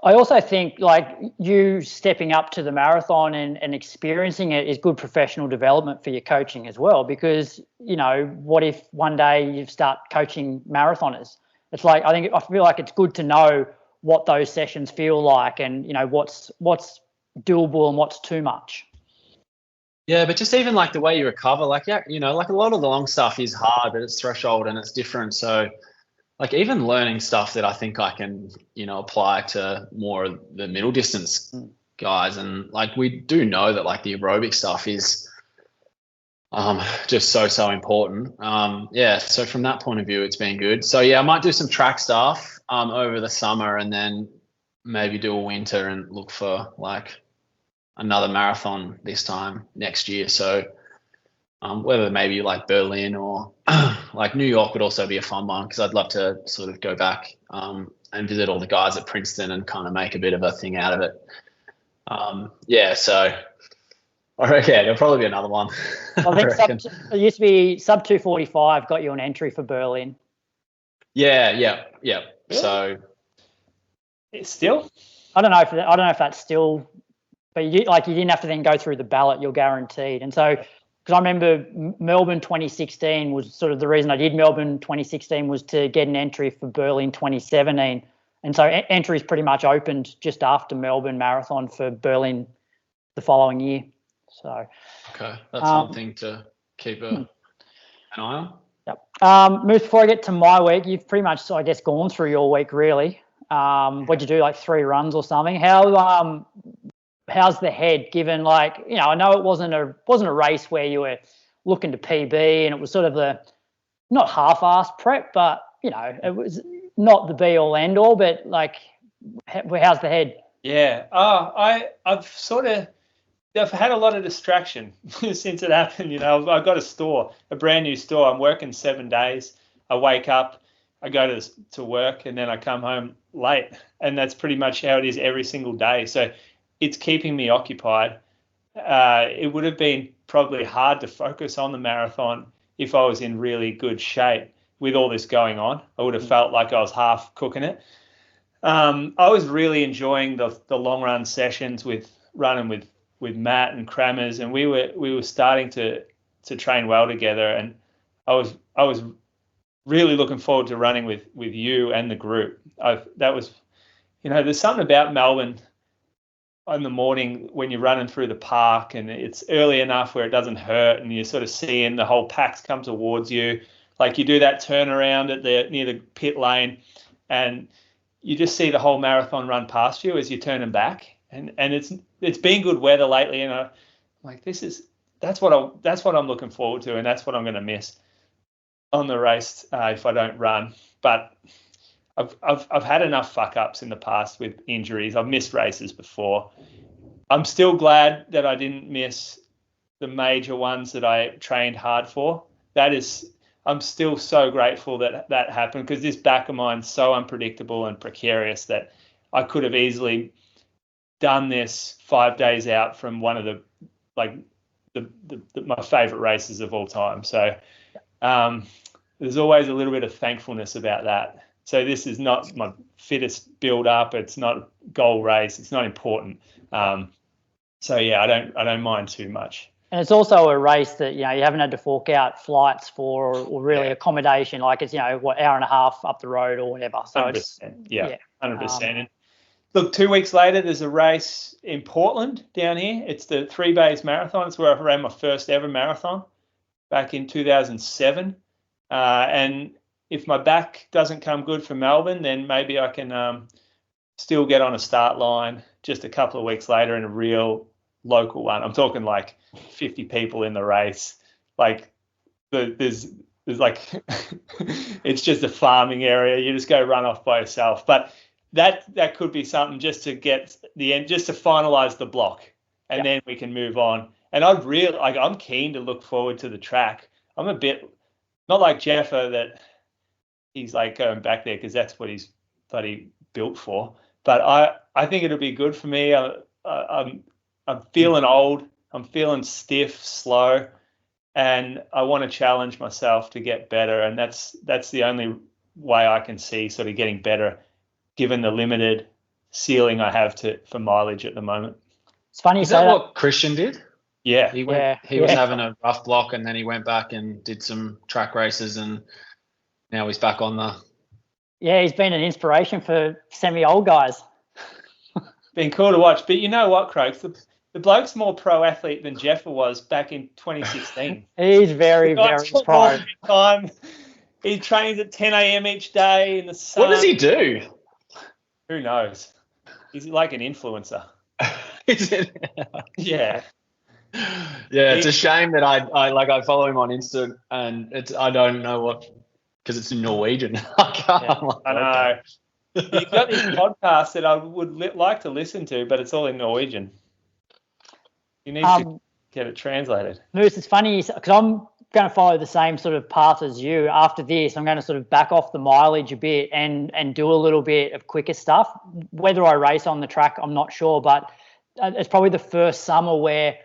I also think like you stepping up to the marathon and experiencing it is good professional development for your coaching as well, because, what if one day you start coaching marathoners? It's like, I feel like it's good to know what those sessions feel like, and, what's doable and what's too much. Yeah, but just even like the way you recover, like, like a lot of the long stuff is hard, but it's threshold and it's different. So like even learning stuff that I think I can, apply to more of the middle distance guys. And like, we do know that like the aerobic stuff is just so important. So from that point of view, it's been good. So yeah, I might do some track stuff over the summer, and then maybe do a winter and look for like another marathon this time next year. So whether maybe like Berlin or like New York would also be a fun one, because I'd love to sort of go back and visit all the guys at Princeton and kind of make a bit of a thing out of it. So I reckon there'll probably be another one. I think it used to be sub 2:45 got you an entry for Berlin. Yeah. Really? So it's still, I don't know if that's still, but you didn't have to then go through the ballot. You're guaranteed. And so, because I remember Melbourne 2016 was sort of the reason I did Melbourne 2016 was to get an entry for Berlin 2017. And so entries pretty much opened just after Melbourne Marathon for Berlin the following year. So okay, that's something to keep an eye on. Yep. Moose, before I get to my week, you've pretty much, I guess, gone through your week really. What'd you do, like 3 runs or something? How's the head, given like, I know it wasn't a race where you were looking to PB, and it was sort of the not half-assed prep, but it was not the be all end all, but like, how's the head? Yeah. I've had a lot of distraction since it happened. I've got a brand new store. I'm working 7 days. I wake up, I go to work and then I come home late, and that's pretty much how it is every single day. So it's keeping me occupied. It would have been probably hard to focus on the marathon if I was in really good shape with all this going on. I would have felt like I was half cooking it. I was really enjoying the long run sessions with running with Matt and Kramers, and we were starting to train well together, and I was really looking forward to running with you and the group. That was, there's something about Melbourne in the morning when you're running through the park and it's early enough where it doesn't hurt, and you're sort of seeing the whole packs come towards you. Like you do that turnaround near the pit lane, and you just see the whole marathon run past you as you're turning back. And it's been good weather lately, and I'm like, that's what I'm looking forward to, and that's what I'm going to miss on the race if I don't run. But I've had enough fuck ups in the past with injuries. I've missed races before. I'm still glad that I didn't miss the major ones that I trained hard for. I'm still so grateful that happened, because this back of mine's so unpredictable and precarious that I could have easily done this 5 days out from one of the my favorite races of all time. So there's always a little bit of thankfulness about that. So this is not my fittest build up. It's not a goal race. It's not important. So yeah, I don't mind too much. And it's also a race that, you haven't had to fork out flights for or really accommodation. Like it's, hour and a half up the road or whatever. So 100%. 100%. And look, 2 weeks later, there's a race in Portland down here. It's the Three Bays Marathon. It's where I ran my first ever marathon back in 2007. And if my back doesn't come good for Melbourne, then maybe I can still get on a start line just a couple of weeks later in a real local one. I'm talking like 50 people in the race. Like there's like it's just a farming area. You just go run off by yourself. But that could be something just to get the end, just to finalize the block, and then we can move on. And I'm keen to look forward to the track. I'm a bit not like Jeffer that he's like going back there because that's what he's bloody built for. But I think it'll be good for me. I'm feeling old. I'm feeling stiff, slow, and I want to challenge myself to get better. And that's the only way I can see sort of getting better, given the limited ceiling I have for mileage at the moment. It's funny. Is that what Christian did? Yeah. He was having a rough block, and then he went back and did some track races, and now he's back on the... Yeah, he's been an inspiration for semi-old guys. Been cool to watch. But you know what, Croaks? The bloke's more pro athlete than Jeffer was back in 2016. He's very, very pro. Time. He trains at 10 a.m. each day in the sun. What does he do? Who knows? He's like an influencer. Is it? Yeah. Yeah, it's a shame that I follow him on Insta, and I don't know what, because it's in Norwegian. I know. He's got this podcast that I would like to listen to, but it's all in Norwegian. You need to get it translated. Moose, it's funny because I'm going to follow the same sort of path as you. After this, I'm going to sort of back off the mileage a bit and do a little bit of quicker stuff. Whether I race on the track, I'm not sure, but it's probably the first summer where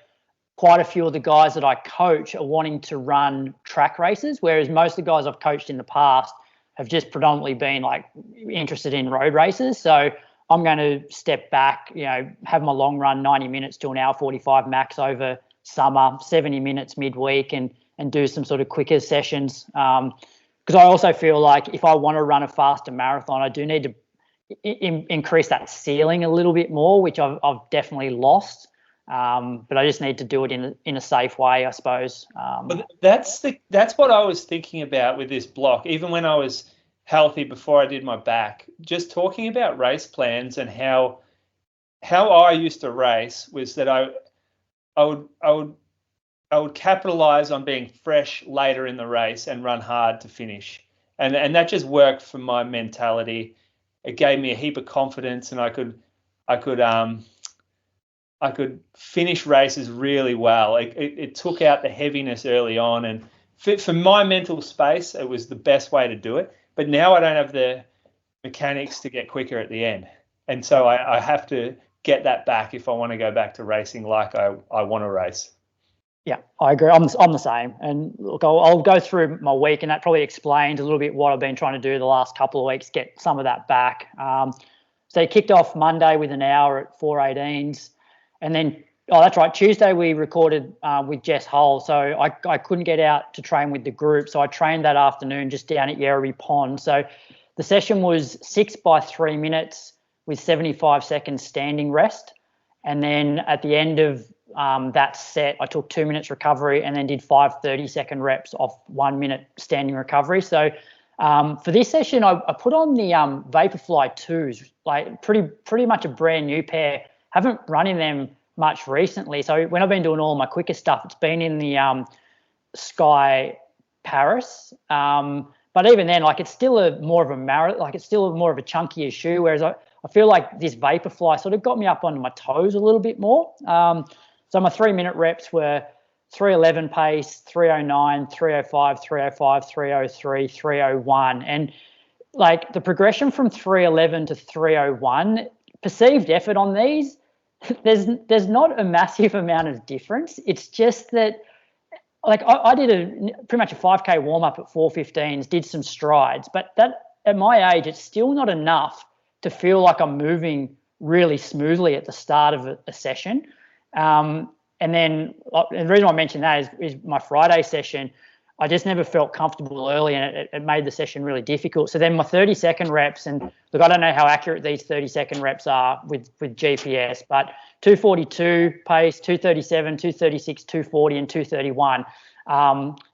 quite a few of the guys that I coach are wanting to run track races, whereas most of the guys I've coached in the past have just predominantly been like interested in road races. So I'm going to step back, have my long run 90 minutes to an hour 45 max over summer, 70 minutes midweek, and do some sort of quicker sessions. Because I also feel like if I want to run a faster marathon, I do need to increase that ceiling a little bit more, which I've definitely lost. But I just need to do it in a safe way, I suppose. But that's what I was thinking about with this block. Even when I was healthy before I did my back, just talking about race plans and how I used to race was that I would capitalize on being fresh later in the race and run hard to finish, and that just worked for my mentality. It gave me a heap of confidence, and I could finish races really well. It took out the heaviness early on, and for my mental space, it was the best way to do it. but now I don't have the mechanics to get quicker at the end. And so I have to get that back if I want to go back to racing like I want to race. Yeah, I agree. I'm the same. And look, I'll go through my week, and that probably explains a little bit what I've been trying to do the last couple of weeks, get some of that back. So you kicked off Monday with an hour at 4:18s, and then, that's right, Tuesday we recorded with Jess Hull. So I couldn't get out to train with the group, so I trained that afternoon just down at Yerrabee Pond. So the session was 6 by 3 minutes with 75 seconds standing rest. And then at the end of that set, I took 2 minutes recovery and then did 5 30-second reps off 1 minute standing recovery. So for this session, I put on the Vaporfly 2s, like pretty much a brand new pair. Haven't run in them much recently. So when I've been doing all my quicker stuff, it's been in the Sky Paris. But even then, like, it's still more of a chunkier shoe, whereas I feel like this Vaporfly sort of got me up on my toes a little bit more. So my 3 minute reps were 3:11 pace, 3:09, 3:05, 3:05, 3:03, 3:01. And like the progression from 3:11 to 3:01, perceived effort on these, there's not a massive amount of difference. It's just that, like, I did pretty much a 5K warm up at 4:15s, did some strides, but that at my age, it's still not enough to feel like I'm moving really smoothly at the start of a session. And then the reason I mentioned that is my Friday session, I just never felt comfortable early, and it made the session really difficult. So then my 30-second reps, and look, I don't know how accurate these 30-second reps are with GPS, but 2:42 pace, 2:37, 2:36, 2:40, and 2:31.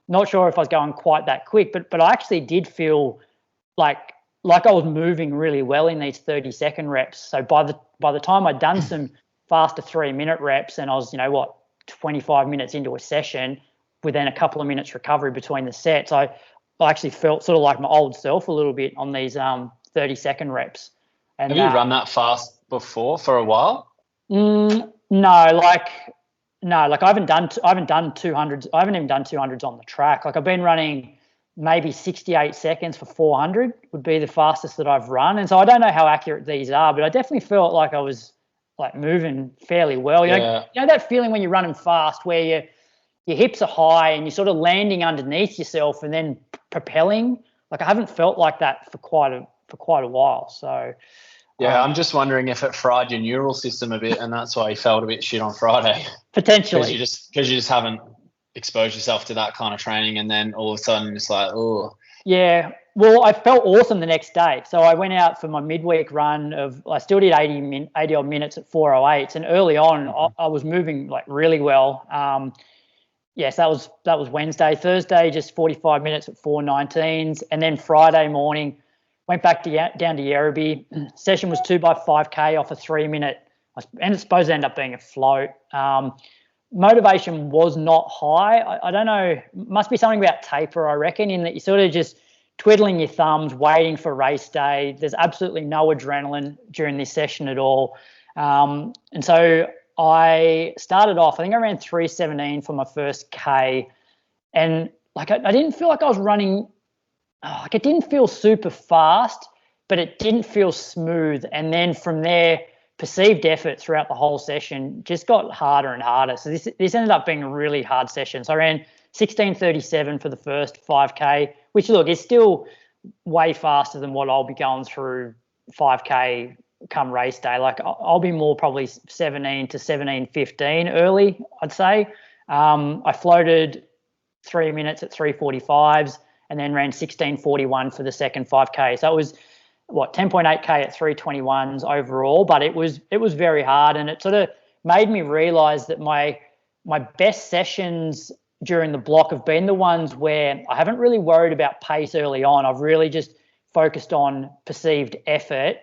Not sure if I was going quite that quick, but I actually did feel like I was moving really well in these 30-second reps. So by the time I'd done some faster 3 minute reps, and I was 25 minutes into a session, within a couple of minutes recovery between the sets, I actually felt sort of like my old self a little bit on these 30-second reps. And have you run that fast before for a while? No, I haven't done 200s. I haven't even done 200s on the track. Like, I've been running maybe 68 seconds for 400 would be the fastest that I've run. And so I don't know how accurate these are, but I definitely felt like I was like moving fairly well. You know that feeling when you're running fast where your hips are high and you're sort of landing underneath yourself and then propelling. Like, I haven't felt like that for quite a while. So yeah, I'm just wondering if it fried your neural system a bit, and that's why you felt a bit shit on Friday. Potentially, because you just haven't exposed yourself to that kind of training, and then all of a sudden it's like, oh. Yeah, well, I felt awesome the next day. So I went out for my midweek run I still did 80 odd minutes at 4:08s, and early on I was moving like really well. Yes, that was Wednesday. Thursday, just 45 minutes at 4:19s, and then Friday morning went back down to Yerrabee. Session was 2 by 5K off a 3 minute, and it's supposed to end up being a float. Motivation was not high. I don't know. Must be something about taper, I reckon, in that you're sort of just twiddling your thumbs, waiting for race day. There's absolutely no adrenaline during this session at all. And so I started off, I think I ran 3:17 for my first K. And like, I didn't feel like I was running, like, it didn't feel super fast, but it didn't feel smooth. And then from there, perceived effort throughout the whole session just got harder and harder. So this ended up being a really hard session. So I ran 16:37 for the first 5K, which, look, is still way faster than what I'll be going through 5K come race day. Like, I'll be more probably 17 to 17:15 early, I'd say. I floated 3 minutes at 3:45s and then ran 16:41 for the second 5K. So it was 10.8K at 3:21s overall, but it was very hard, and it sort of made me realize that my best sessions during the block have been the ones where I haven't really worried about pace early on. I've really just focused on perceived effort,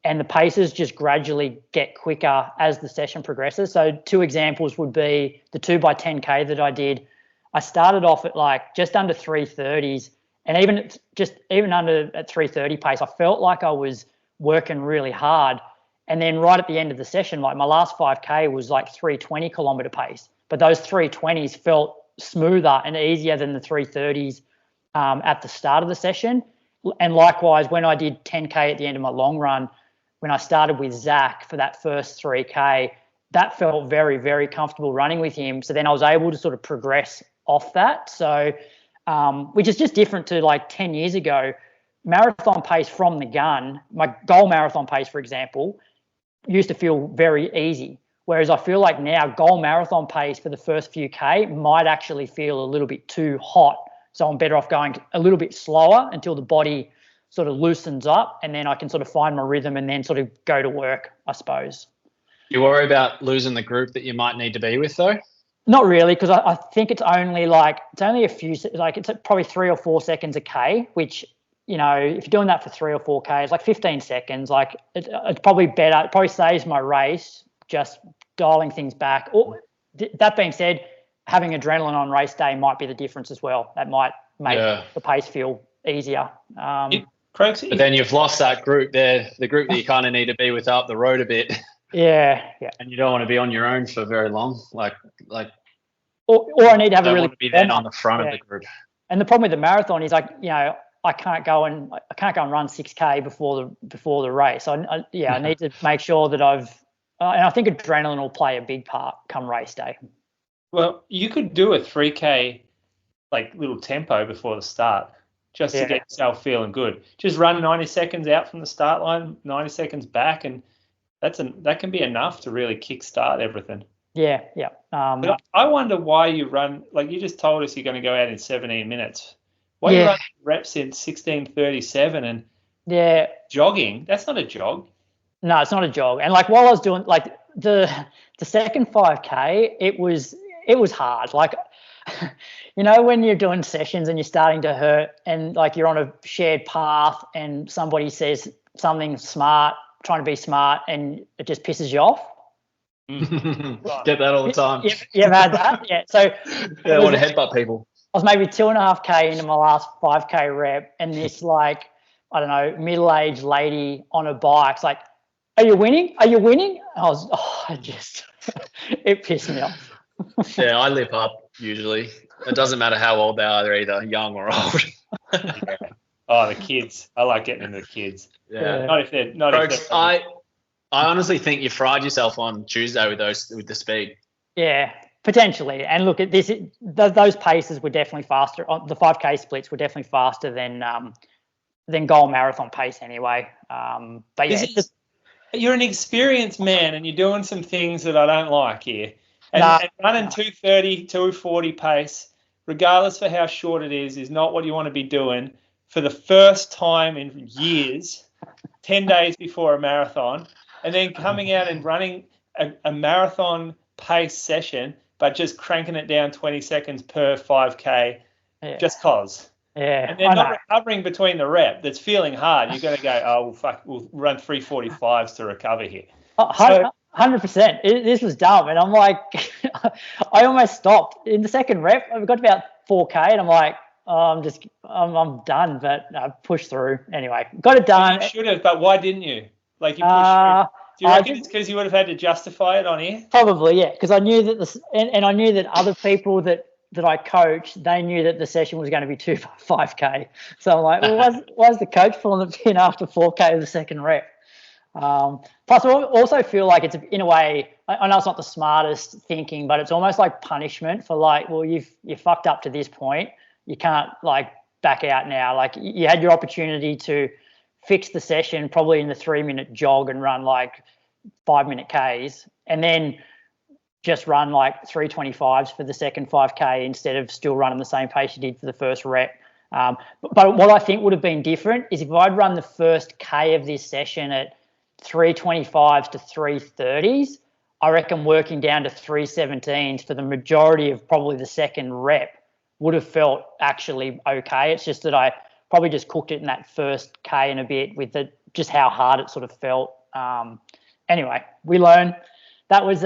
and the paces just gradually get quicker as the session progresses. So 2 examples would be the 2 by 10K that I did. I started off at like just under 3:30s, and even under at 3:30 pace, I felt like I was working really hard. And then right at the end of the session, like my last 5K was like 3:20 kilometre pace, but those 3:20s felt smoother and easier than the 3:30s at the start of the session. And likewise, when I did 10K at the end of my long run, when I started with Zach for that first 3K, that felt very, very comfortable running with him. So then I was able to sort of progress off that. So, which is just different to like 10 years ago. Marathon pace from the gun, my goal marathon pace, for example, used to feel very easy. Whereas I feel like now goal marathon pace for the first few K might actually feel a little bit too hot. So I'm better off going a little bit slower until the body sort of loosens up, and then I can sort of find my rhythm and then sort of go to work, I suppose. You worry about losing the group that you might need to be with, though? Not really, because I think it's only a few, like it's probably 3 or 4 seconds a K, which, you know, if you're doing that for 3 or 4 Ks, like 15 seconds, like it's probably better. It probably saves my race just dialing things back. Or that being said, having adrenaline on race day might be the difference as well. That might make the pace feel easier. But then you've lost that group there, the group that you kind of need to be with up the road a bit. Yeah. And you don't want to be on your own for very long. Or I need to have a really want to be then on the front of the group. And the problem with the marathon is, like, you know, I can't go and run 6K before the race. I need to make sure that and I think adrenaline will play a big part come race day. Well, you could do a 3K like little tempo before the start just to get yourself feeling good. Just run 90 seconds out from the start line, 90 seconds back, and that can be enough to really kickstart everything. Yeah. But I wonder why you run, like you just told us you're going to go out in 17 minutes. Why you run reps in 16:37 and jogging? That's not a jog. No, it's not a jog. And like while I was doing like the second 5K, it was hard. Like, you know, when you're doing sessions and you're starting to hurt and like you're on a shared path and somebody says something smart, trying to be smart, and it just pisses you off. Get that all the time. You've had that? Yeah. So I want to headbutt people. I was maybe 2.5K into my last 5K rep, and this, like, I don't know, middle-aged lady on a bike's like, are you winning? Are you winning? It pissed me off. Yeah, I lip up usually. It doesn't matter how old they are, they're either young or old. Oh, the kids. I like getting into the kids. Yeah. Not if they're I honestly think you fried yourself on Tuesday with the speed. Yeah, potentially. And look at this, those paces were definitely faster. The 5K splits were definitely faster than goal marathon pace anyway. But yeah, you're an experienced man and you're doing some things that I don't like here. And running 2:30, 2:40 pace, regardless for how short it is not what you want to be doing for the first time in years, 10 days before a marathon, and then coming out and running a marathon pace session, but just cranking it down 20 seconds per 5K just cause. Yeah, and then not recovering between the rep that's feling hard. You're going to go, oh, well, fuck, we'll run 3:45s to recover here. 100%. This was dumb. And I'm like, I almost stopped. In the second rep, I got to about 4K, and I'm like, oh, I'm done. But I pushed through. Anyway, got it done. You should have, but why didn't you? Like, you pushed through. Do you reckon it's because you would have had to justify it on here? Probably, yeah. Because I knew that and I knew that other people that I coached, they knew that the session was going to be 5K. So I'm like, well, why's the coach pulling the pin after 4K of the second rep? Plus, I also feel like it's, in a way, I know it's not the smartest thinking, but it's almost like punishment for, like, well, you fucked up to this point. You can't, like, back out now. Like, you had your opportunity to fix the session probably in the 3-minute jog and run like 5-minute Ks, and then just run like 3:25s for the second 5K instead of still running the same pace you did for the first rep. But what I think would have been different is if I'd run the first K of this session at 3:25s to 3:30s, I reckon working down to 3:17s for the majority of probably the second rep would have felt actually okay. It's just that I probably just cooked it in that first K and a bit with just how hard it sort of felt. Anyway, we learn. That was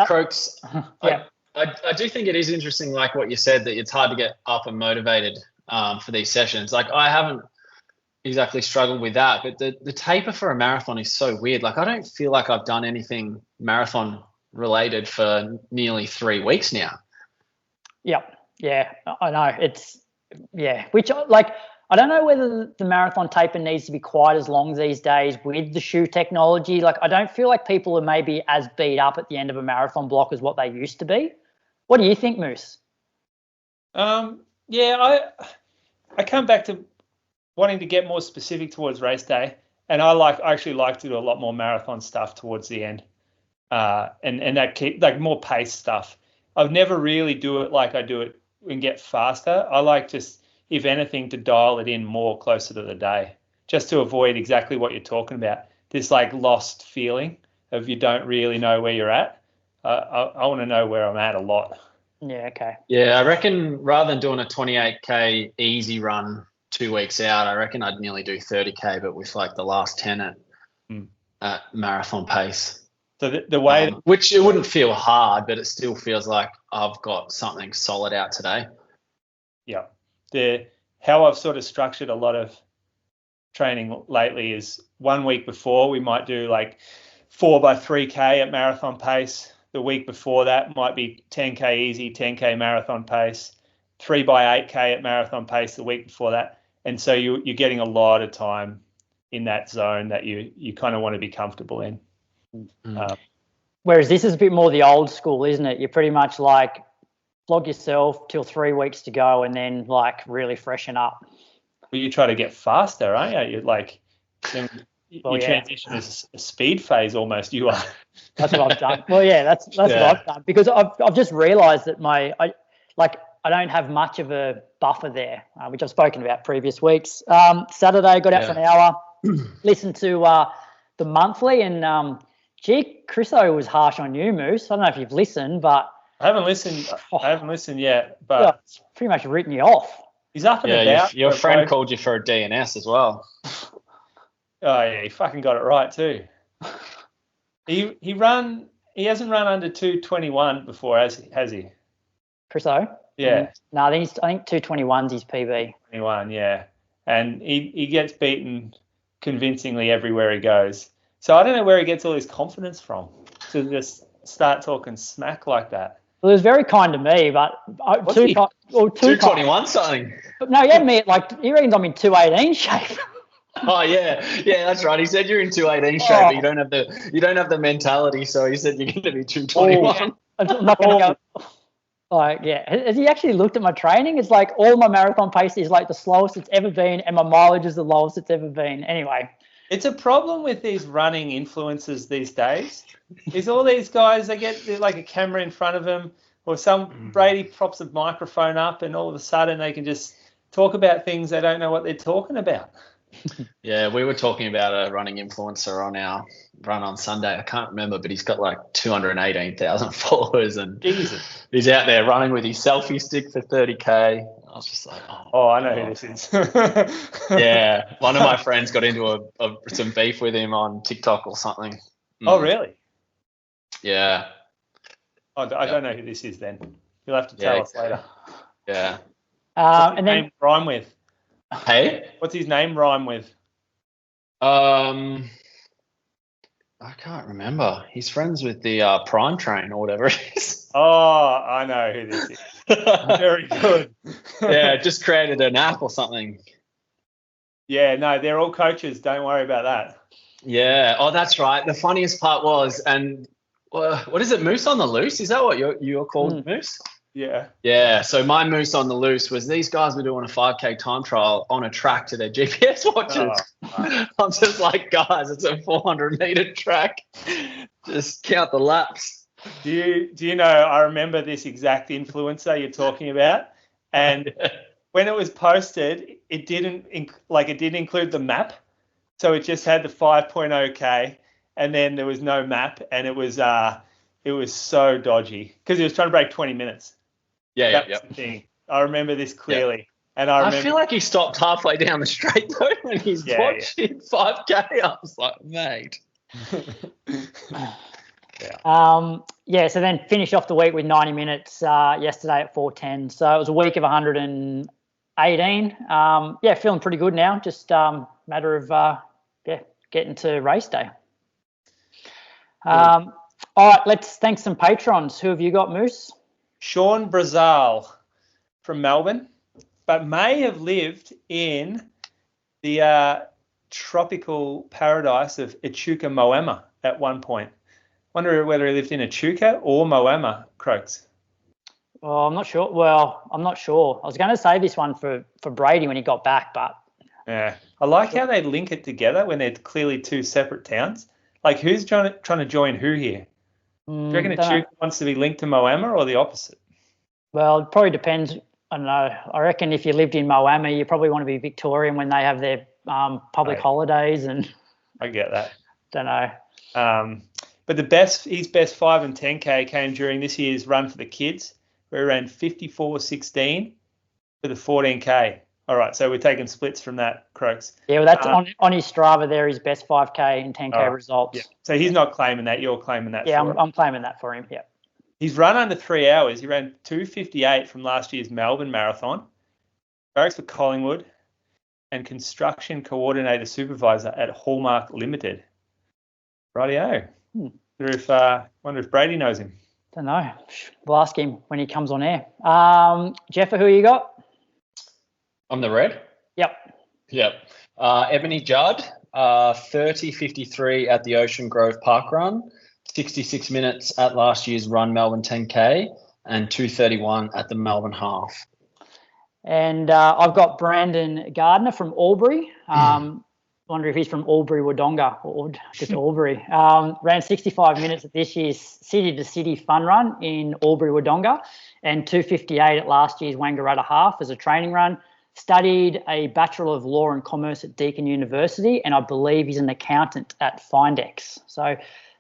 Croaks. Yeah. I do think it is interesting, like what you said, that it's hard to get up and motivated for these sessions. Like, I haven't exactly struggled with that, but the taper for a marathon is so weird. Like, I don't feel like I've done anything marathon related for nearly 3 weeks now. Yep. Yeah, I know. It's which, like, I don't know whether the marathon taper needs to be quite as long these days with the shoe technology. Like, I don't feel like people are maybe as beat up at the end of a marathon block as what they used to be. What do you think, Moose? Yeah, I come back to wanting to get more specific towards race day, and I actually like to do a lot more marathon stuff towards the end, and that keep like more pace stuff. I've never really do it like I do it and get faster. I like just, if anything, to dial it in more closer to the day, just to avoid exactly what you're talking about. This like lost feeling of you don't really know where you're at. I want to know where I'm at a lot. Yeah, okay. Yeah, I reckon rather than doing a 28K easy run 2 weeks out, I reckon I'd nearly do 30K, but with like the last 10 at marathon pace. So the way which it wouldn't feel hard, but it still feels like I've got something solid out today. Yeah. How I've sort of structured a lot of training lately is 1 week before we might do like 4x3K at marathon pace. The week before that might be 10K easy, 10K marathon pace, 3x8K at marathon pace the week before that. And so you're getting a lot of time in that zone that you kind of want to be comfortable in. Whereas this is a bit more the old school, isn't it? You're pretty much like flog yourself till 3 weeks to go and then like really freshen up. Well, you try to get faster, aren't you? You're like, you transition as a speed phase almost. You are. That's what I've done. Well, yeah, that's what I've done, because I've just realised that I don't have much of a buffer there, which I've spoken about previous weeks. Saturday, got out for an hour, listened to the monthly, and Chriso was harsh on you, Moose. I don't know if you've listened, but I haven't listened yet, but it's pretty much written you off. He's up and about. Your friend called you for a DNS as well. Oh yeah, he fucking got it right too. He hasn't run under 2:21 before, has he? Chriso? Yeah. No, I think 2:21's his PB. 21, yeah. And he gets beaten convincingly everywhere he goes. So I don't know where he gets all his confidence from to just start talking smack like that. Well, it was very kind to me, but 2:21 something. No, he had me at he reckons I'm in 2:18 shape. Oh yeah, that's right. He said you're in 2:18 shape, but you don't have the mentality. So he said you're going to be 2:21. I'm not going to go. Like, yeah, has he actually looked at my training? It's like all my marathon pace is like the slowest it's ever been, and my mileage is the lowest it's ever been. Anyway, it's a problem with these running influencers these days. Is all these guys, they get like a camera in front of them, or Brady props a microphone up, and all of a sudden they can just talk about things they don't know what they're talking about. Yeah, we were talking about a running influencer on our run on Sunday. I can't remember, but he's got like 218,000 followers, and he's out there running with his selfie stick for 30K. I was just like, oh, I know who this is. Yeah, one of my friends got into some beef with him on TikTok or something. Oh, really? Yeah. I don't know who this is then. You'll have to tell us later. Yeah. What's his name rhyme with? Hey? What's his name rhyme with? I can't remember. He's friends with the Prime Train or whatever it is. Oh, I know who this is. Very good. Yeah, just created an app or something. Yeah, no, they're all coaches. Don't worry about that. Yeah. Oh, that's right. The funniest part was, and what is it, Moose on the Loose? Is that what you're called, Moose? Yeah. Yeah. So my Moose on the Loose was these guys were doing a 5K time trial on a track to their GPS watches. Oh. I'm just like, guys, it's a 400-meter track. Just count the laps. Do you know, I remember this exact influencer you're talking about, and when it was posted, it didn't include the map. So it just had the 5.0K, and then there was no map, and it was so dodgy because he was trying to break 20 minutes. Yeah, That's the thing. I remember this clearly. Yeah. And I feel like he stopped halfway down the straight though when he's watching 5K. I was like, mate. So then finish off the week with 90 minutes yesterday at 4:10. So it was a week of 118. Feeling pretty good now. Just matter of getting to race day. All right, let's thank some patrons. Who have you got, Moose? Sean Brielle from Melbourne. but may have lived in the tropical paradise of Echuca, Moama at one point. Wonder whether he lived in Echuca or Moama, Croaks. Oh, I'm not sure. Well, I'm not sure. I was going to say this one for Brady when he got back, but yeah, I like how they link it together when they're clearly two separate towns. Like, who's trying to join who here? Do you reckon Echuca wants to be linked to Moama or the opposite? Well, it probably depends. I don't know. I reckon if you lived in Moama, you probably want to be Victorian when they have their public holidays, and I get that. Don't know. But his best 5 and 10K came during this year's run for the kids, where he ran 54.16 for the 14K. All right, so we're taking splits from that, Croaks. Yeah, well, that's on his Strava there, his best 5K and 10K results. Yeah. So he's not claiming that. You're claiming that yeah, for him. I'm claiming that for him, yeah. He's run under 3 hours. He ran 2:58 from last year's Melbourne Marathon. Barracks for Collingwood and construction coordinator supervisor at Hallmark Limited. Rightio. Wonder if Brady knows him. Don't know. We'll ask him when he comes on air. Jeff, who you got? I'm the red. Yep. Ebony Judd, 30:53 at the Ocean Grove Park Run, 66 minutes at last year's Run Melbourne 10K, and 2:31 at the Melbourne Half. And I've got Brandon Gardner from Albury. Wonder if he's from Albury Wodonga or just Albury. Ran 65 minutes at this year's City to City Fun Run in Albury Wodonga, and 2:58 at last year's Wangaratta Half as a training run. Studied a Bachelor of Law and Commerce at Deakin University, and I believe he's an accountant at Findex. So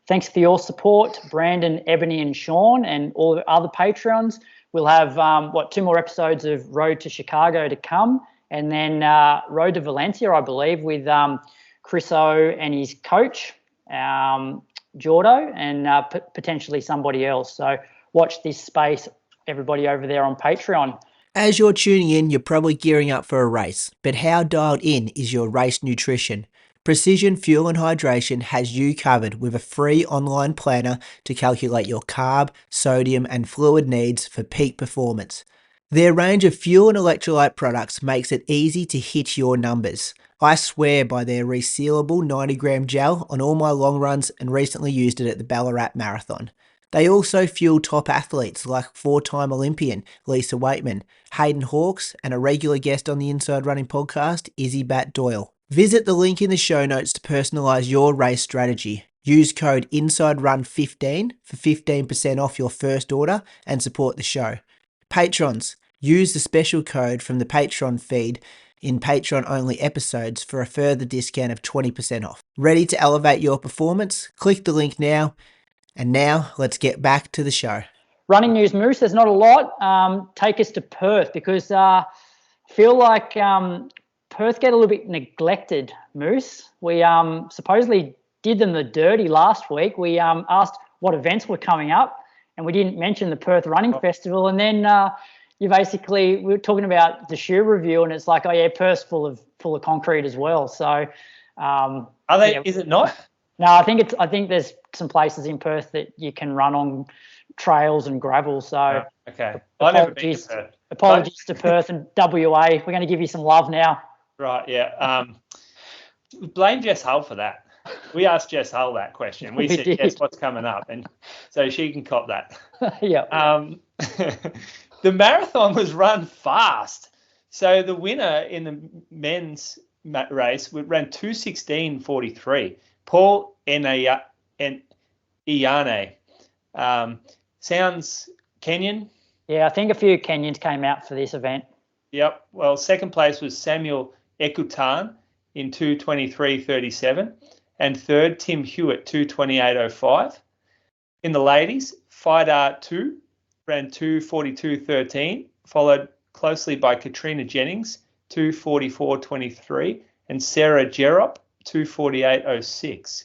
thanks for your support, Brandon, Ebony and Sean, and all the other Patreons. We'll have, 2 more episodes of Road to Chicago to come, and then Road to Valencia, I believe, with Chris O and his coach, Jordo, and potentially somebody else. So watch this space, everybody over there on Patreon. As you're tuning in, you're probably gearing up for a race, but how dialed in is your race nutrition? Precision Fuel and Hydration has you covered with a free online planner to calculate your carb, sodium and fluid needs for peak performance. Their range of fuel and electrolyte products makes it easy to hit your numbers. I swear by their resealable 90-gram gel on all my long runs and recently used it at the Ballarat Marathon. They also fuel top athletes like 4-time Olympian Lisa Waitman, Hayden Hawkes, and a regular guest on the Inside Running podcast, Izzy Bat Doyle. Visit the link in the show notes to personalise your race strategy. Use code INSIDERUN15 for 15% off your first order and support the show. Patrons, use the special code from the Patreon feed in Patreon-only episodes for a further discount of 20% off. Ready to elevate your performance? Click the link now. And now, let's get back to the show. Running news, Moose, there's not a lot. Take us to Perth, because I feel like Perth get a little bit neglected, Moose. We supposedly did them the dirty last week. We asked what events were coming up, and we didn't mention the Perth Running Festival. And then we were talking about the shoe review, and it's like, oh yeah, Perth's full of concrete as well. So are they? Yeah. Is it not? No, I think there's some places in Perth that you can run on trails and gravel. So okay, apologies to Perth and WA. We're going to give you some love now. Right, yeah. Blame Jess Hull for that. We asked Jess Hull that question. We said, Jess, what's coming up? And so she can cop that. Yeah. The marathon was run fast. So the winner in the men's race ran 2:16.43. Paul Eyanae. Sounds Kenyan? Yeah, I think a few Kenyans came out for this event. Yep. Well, second place was Samuel Ekutan in 2:23.37, and third Tim Hewitt 2:28.05. In the ladies, Fridah Too ran 2:42.13, followed closely by Catriona Jennings 2:44.23, and Sarah Jerop 2:48.06.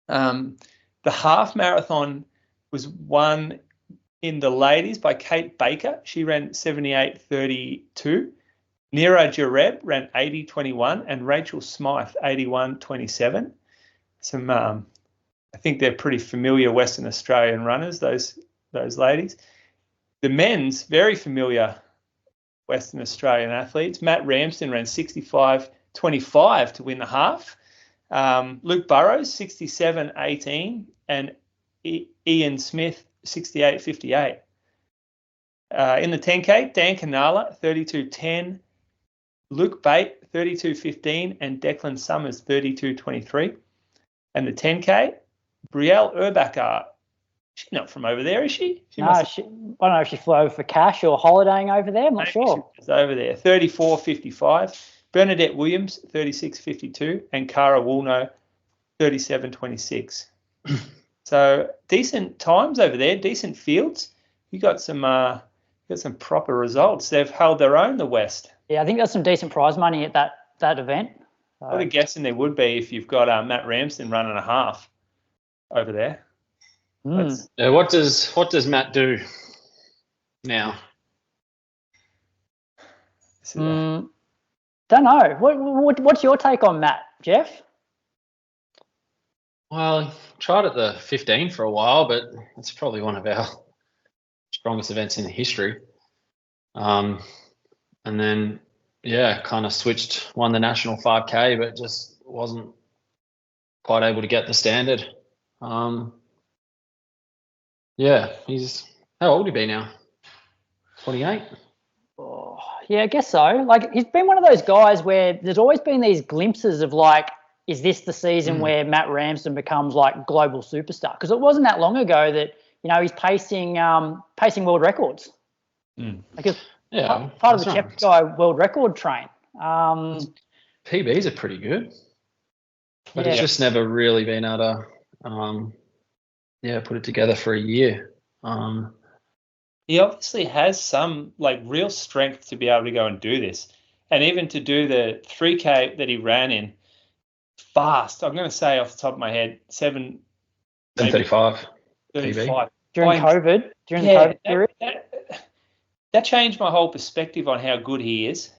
The half marathon was won in the ladies by Kate Baker. She ran 78.32. Nira Jerop ran 80.21, and Rachel Smythe 81.27. Some, I think they're pretty familiar Western Australian runners, those ladies. The men's, very familiar Western Australian athletes. Matt Ramsden ran 65.25 to win the half. Luke Burrows, 67.18, and Ian Smith, 68.58. In the 10K, Dan Canala, 32.10, Luke Bate, 32.15, and Declan Summers, 32.23. And the 10K, Brielle Erbacher, she's not from over there, is she? I don't know if she flew over for cash or holidaying over there. I'm not sure. She's over there, 34.55. Bernadette Williams, 36.52, and Cara Woolno, 37.26. So decent times over there, decent fields. You got some proper results. They've held their own, the West. Yeah, I think there's some decent prize money at that event. What a guessing there would be if you've got Matt Ramsden running a half over there. Yeah, what does Matt do now? Don't know. What's your take on Matt, Jeff? Well, tried at the 15 for a while, but it's probably one of our strongest events in history. And then, kind of switched, won the national 5K, but just wasn't quite able to get the standard. He's how old would he be now? 28? Oh, yeah, I guess so. Like, he's been one of those guys where there's always been these glimpses of like, is this the season where Matt Ramsden becomes like global superstar? Because it wasn't that long ago that, he's pacing world records. Like it's part of the Chep Guy world record train. PBs are pretty good, but it's just never really been able to put it together for a year. He obviously has some like real strength to be able to go and do this, and even to do the 3K that he ran in fast. I'm going to say off the top of my head, 7:35 35 during COVID. During the COVID period. That changed my whole perspective on how good he is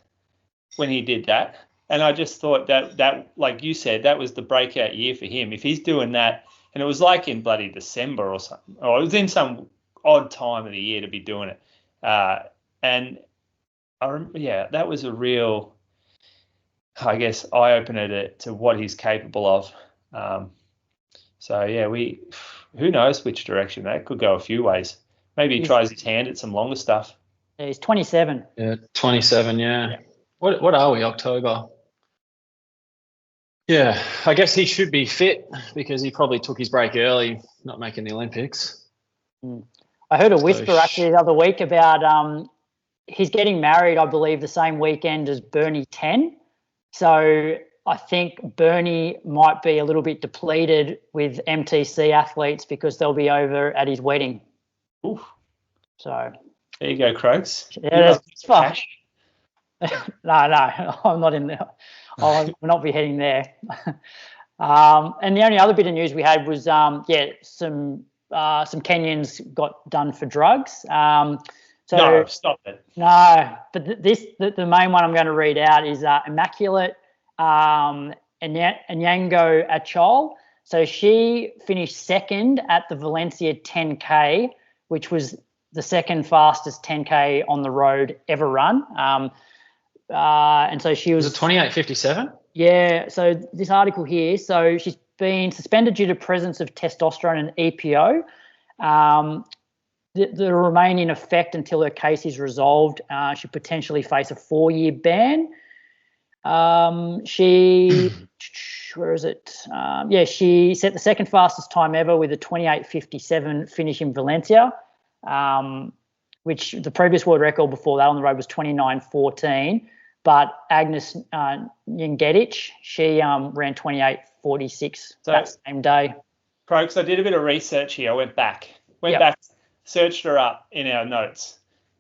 when he did that. And I just thought that like you said, that was the breakout year for him. If he's doing that, and it was like in bloody December or something, or it was in some odd time of the year to be doing it. And I remember, that was a real, I guess, eye-opener to what he's capable of. Who knows which direction that could go a few ways. Maybe he tries his hand at some longer stuff. Yeah, he's 27. Yeah, 27, yeah. What are we, October? Yeah, I guess he should be fit because he probably took his break early, not making the Olympics. I heard a whisper actually the other week about he's getting married, I believe, the same weekend as Bernie 10. So I think Bernie might be a little bit depleted with MTC athletes because they'll be over at his wedding. Oof. So there you go, Croaks. Yeah, it's fun. No, I'm not in there. I'll not be heading there. And the only other bit of news we had was some Kenyans got done for drugs. No, stop it. No, but the main one I'm going to read out is Emmaculate Anyango Achol. So she finished second at the Valencia 10K, which was the second fastest 10K on the road ever run. And so she was 28:57. Yeah. So this article here. So she's been suspended due to presence of testosterone and EPO. That remain in effect until her case is resolved. She potentially face a 4-year ban. Where is it? She set the second fastest time ever with a 28:57 finish in Valencia, which the previous world record before that on the road was 29:14. But Agnes Nyengedic, she ran 28:46 that same day. Croaks, I did a bit of research here. I went back, searched her up in our notes,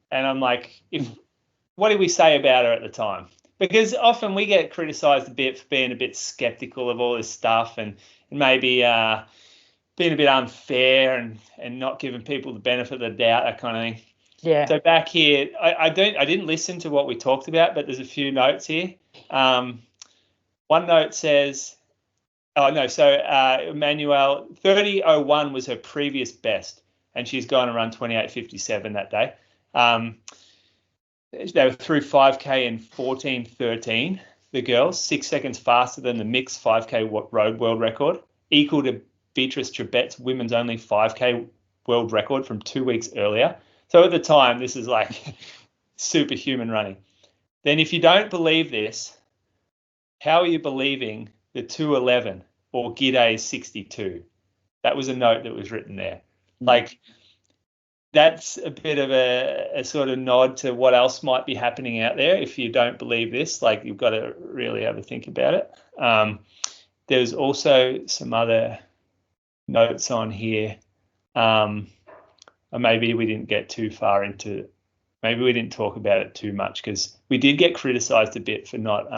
and I'm like, what did we say about her at the time? Because often we get criticised a bit for being a bit sceptical of all this stuff and maybe being a bit unfair and not giving people the benefit of the doubt, that kind of thing. Yeah. So back here, I didn't listen to what we talked about, but there's a few notes here. One note says, Emmanuel 30:01 was her previous best, and she's gone and run 28:57 that day. They were through 5K in 14:13. The girls, 6 seconds faster than the mixed 5K road world record, equal to Beatrice Trebet's women's only 5K world record from 2 weeks earlier. So at the time, this is like superhuman running. Then if you don't believe this, how are you believing the 2:11 or Gidey's 62? That was a note that was written there. Like, that's a bit of a sort of nod to what else might be happening out there. If you don't believe this, like, you've got to really have a think about it. There's also some other notes on here. Maybe we didn't get too far into, maybe we didn't talk about it too much, because we did get criticised a bit for not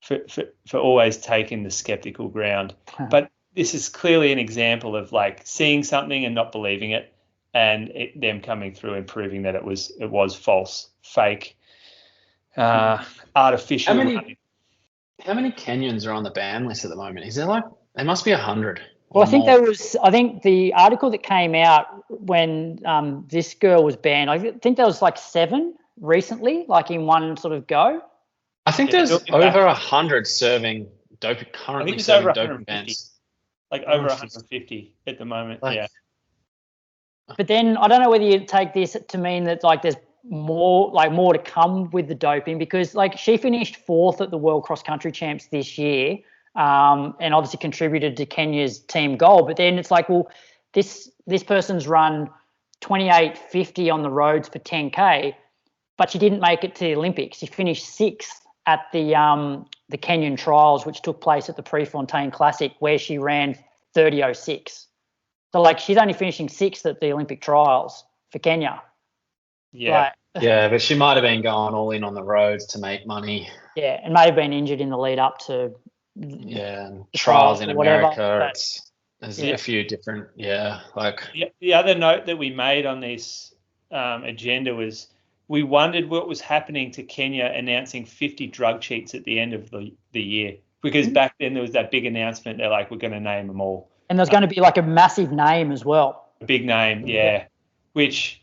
for always taking the skeptical ground. But this is clearly an example of like seeing something and not believing it, and them coming through and proving that it was false, fake, artificial. How many Kenyans are on the ban list at the moment? Is there like, there must be 100. Well, I think the article that came out when this girl was banned, I think there was like 7 recently, like in one sort of go. I think there's over 100 serving doping, currently serving doping bans. Like over 150 at the moment, yeah. But then I don't know whether you take this to mean that like there's more to come with the doping, because like she finished 4th at the World Cross Country Champs this year, and obviously contributed to Kenya's team goal. But then it's like, well, this person's run 28:50 on the roads for 10K, but she didn't make it to the Olympics. She finished 6th at the Kenyan trials, which took place at the Prefontaine Classic, where she ran 30:06. So like she's only finishing 6th at the Olympic trials for Kenya. Yeah. Yeah, but she might have been going all in on the roads to make money. Yeah, and may have been injured in the lead up to trials in America. But, there's a few different, like. The other note that we made on this agenda was we wondered what was happening to Kenya announcing 50 drug cheats at the end of the year, because back then there was that big announcement. They're like, we're going to name them all. And there's going to be like a massive name as well. A big name, yeah. Which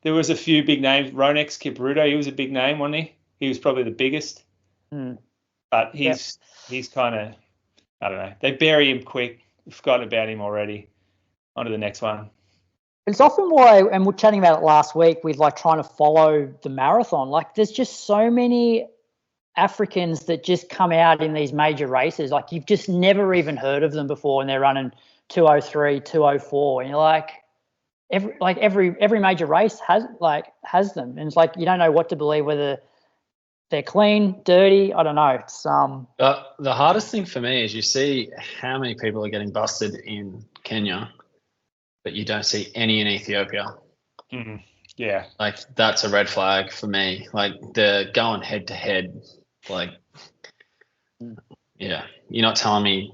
there was a few big names. Ronex Kipruto, he was a big name, wasn't he? He was probably the biggest. But he's kind of, I don't know. They bury him quick. We've forgotten about him already. On to the next one. It's often why, and we're chatting about it last week with like trying to follow the marathon. Like there's just so many Africans that just come out in these major races. Like you've just never even heard of them before, and they're running 2:03, 2:04, and you're like, every major race has them, and it's like you don't know what to believe, whether they're clean, dirty. I don't know. It's the hardest thing for me is you see how many people are getting busted in Kenya, but you don't see any in Ethiopia. Yeah, like that's a red flag for me. Like they're going head to head. Like, yeah, you're not telling me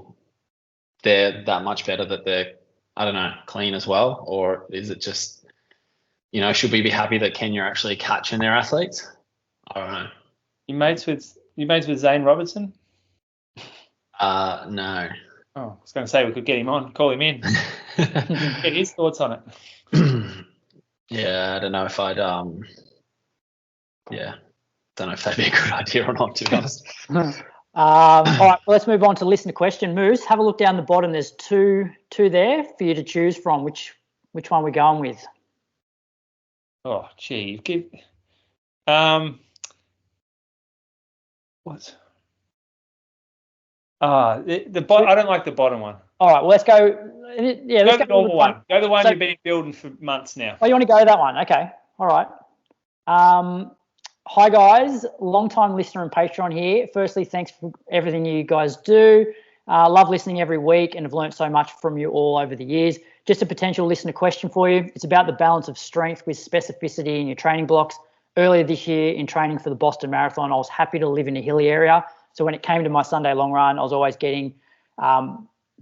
they're that much better, that they're, I don't know, clean as well, or is it just, should we be happy that Kenya are actually catching their athletes? I don't know. You mates with Zane Robertson? No. Oh, I was going to say we could get him on, call him in, get his thoughts on it. Yeah, I don't know if I'd don't know if that'd be a good idea or not, to be honest. All right, well, let's move on to listener question. Moose, have a look down the bottom. There's two there for you to choose from. Which one we're going with? Oh, gee, what? I don't like the bottom one. All right, well, let's go. Yeah, let's go the normal one. Go the one you've been building for months now. Oh, you want to go that one? Okay. All right. Hi, guys. Long-time listener and Patreon here. Firstly, thanks for everything you guys do. Love listening every week and have learnt so much from you all over the years. Just a potential listener question for you. It's about the balance of strength with specificity in your training blocks. Earlier this year in training for the Boston Marathon, I was happy to live in a hilly area. So when it came to my Sunday long run, I was always getting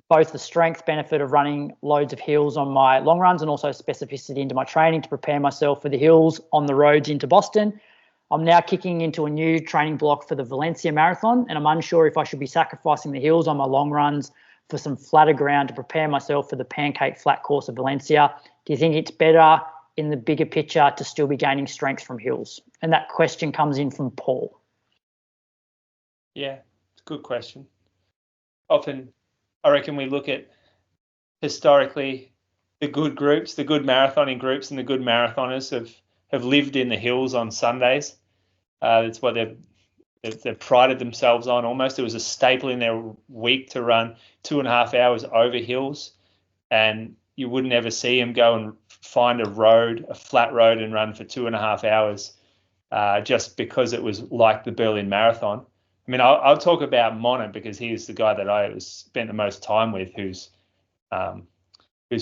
both the strength benefit of running loads of hills on my long runs and also specificity into my training to prepare myself for the hills on the roads into Boston. I'm now kicking into a new training block for the Valencia Marathon, and I'm unsure if I should be sacrificing the hills on my long runs for some flatter ground to prepare myself for the pancake flat course of Valencia. Do you think it's better in the bigger picture to still be gaining strength from hills? And that question comes in from Paul. Yeah, it's a good question. Often, I reckon we look at historically the good groups, the good marathoning groups and the good marathoners have lived in the hills on Sundays. That's what they've prided themselves on almost. It was a staple in their week to run 2.5 hours over hills, and you wouldn't ever see them go and find a flat road and run for 2.5 hours just because it was like the Berlin Marathon. I mean, I'll talk about Mona because he was the guy that I spent the most time with, who's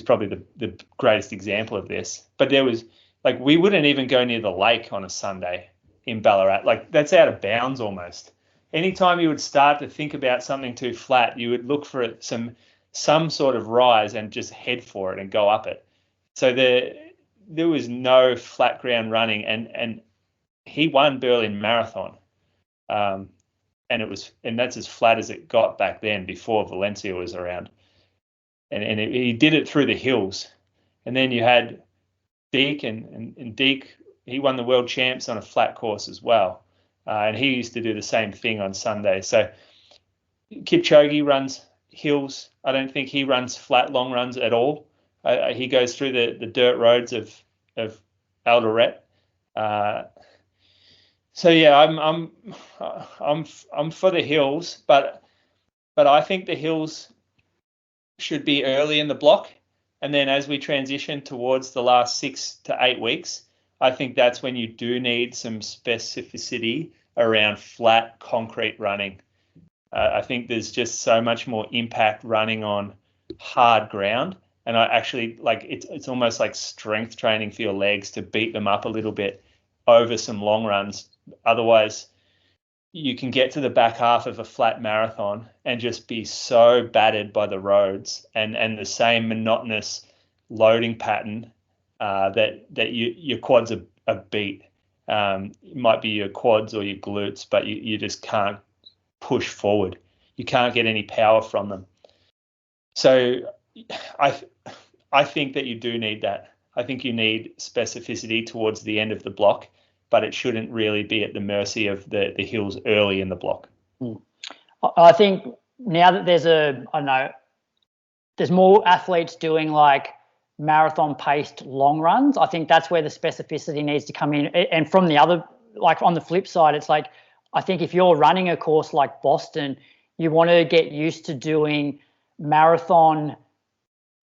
probably the greatest example of this. But there was, like, we wouldn't even go near the lake on a Sunday in Ballarat. Like, that's out of bounds almost. Anytime you would start to think about something too flat, you would look for some sort of rise and just head for it and go up it. So there was no flat ground running, and he won Berlin Marathon. And that's as flat as it got back then before Valencia was around. And he did it through the hills. And then you had Deke, and Deke, he won the world champs on a flat course as well. And he used to do the same thing on Sunday. So Kipchoge runs hills. I don't think he runs flat long runs at all. He goes through the dirt roads of Eldoret. So yeah, I'm for the hills, but I think the hills should be early in the block, and then as we transition towards the last 6 to 8 weeks, I think that's when you do need some specificity around flat concrete running. I think there's just so much more impact running on hard ground, and I actually it's almost like strength training for your legs to beat them up a little bit over some long runs. Otherwise, you can get to the back half of a flat marathon and just be so battered by the roads and the same monotonous loading pattern that your quads are beat. It might be your quads or your glutes, but you just can't push forward. You can't get any power from them. So I think that you do need that. I think you need specificity towards the end of the block, but it shouldn't really be at the mercy of the hills early in the block. I think now that there's more athletes doing like marathon paced long runs, I think that's where the specificity needs to come in. And from the other, like on the flip side, it's like, I think if you're running a course like Boston, you want to get used to doing marathon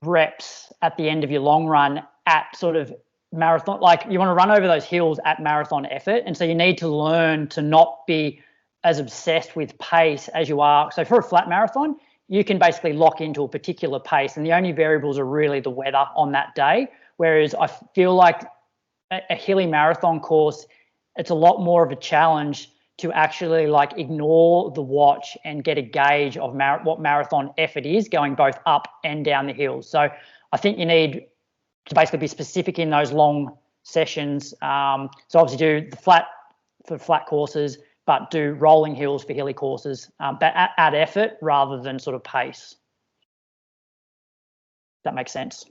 reps at the end of your long run at sort of marathon, like you want to run over those hills at marathon effort. And so you need to learn to not be as obsessed with pace as you are. So for a flat marathon, you can basically lock into a particular pace, and the only variables are really the weather on that day. Whereas I feel like a hilly marathon course, it's a lot more of a challenge to actually like ignore the watch and get a gauge of what marathon effort is going both up and down the hills. So I think you need to basically be specific in those long sessions. So obviously do the flat for flat courses, but do rolling hills for hilly courses, but at effort rather than sort of pace. That makes sense.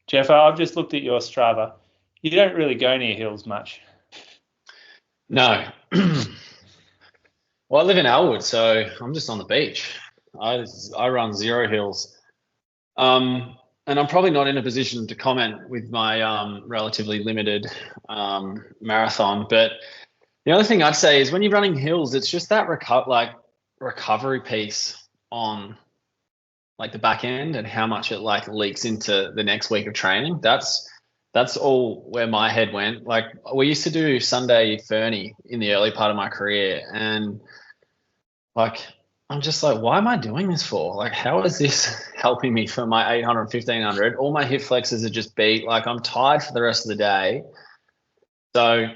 Jeff, I've just looked at your Strava. You don't really go near hills much. No. Well, I live in Elwood, so I'm just on the beach. I run 0 hills. And I'm probably not in a position to comment with my relatively limited marathon. But the other thing I'd say is when you're running hills, it's just that recovery piece on like the back end and how much it like leaks into the next week of training. That's all where my head went. Like we used to do Sunday Fernie in the early part of my career, and like I'm just like, why am I doing this for? Like, how is this helping me for my 800, 1500? All my hip flexors are just beat. Like I'm tired for the rest of the day. So,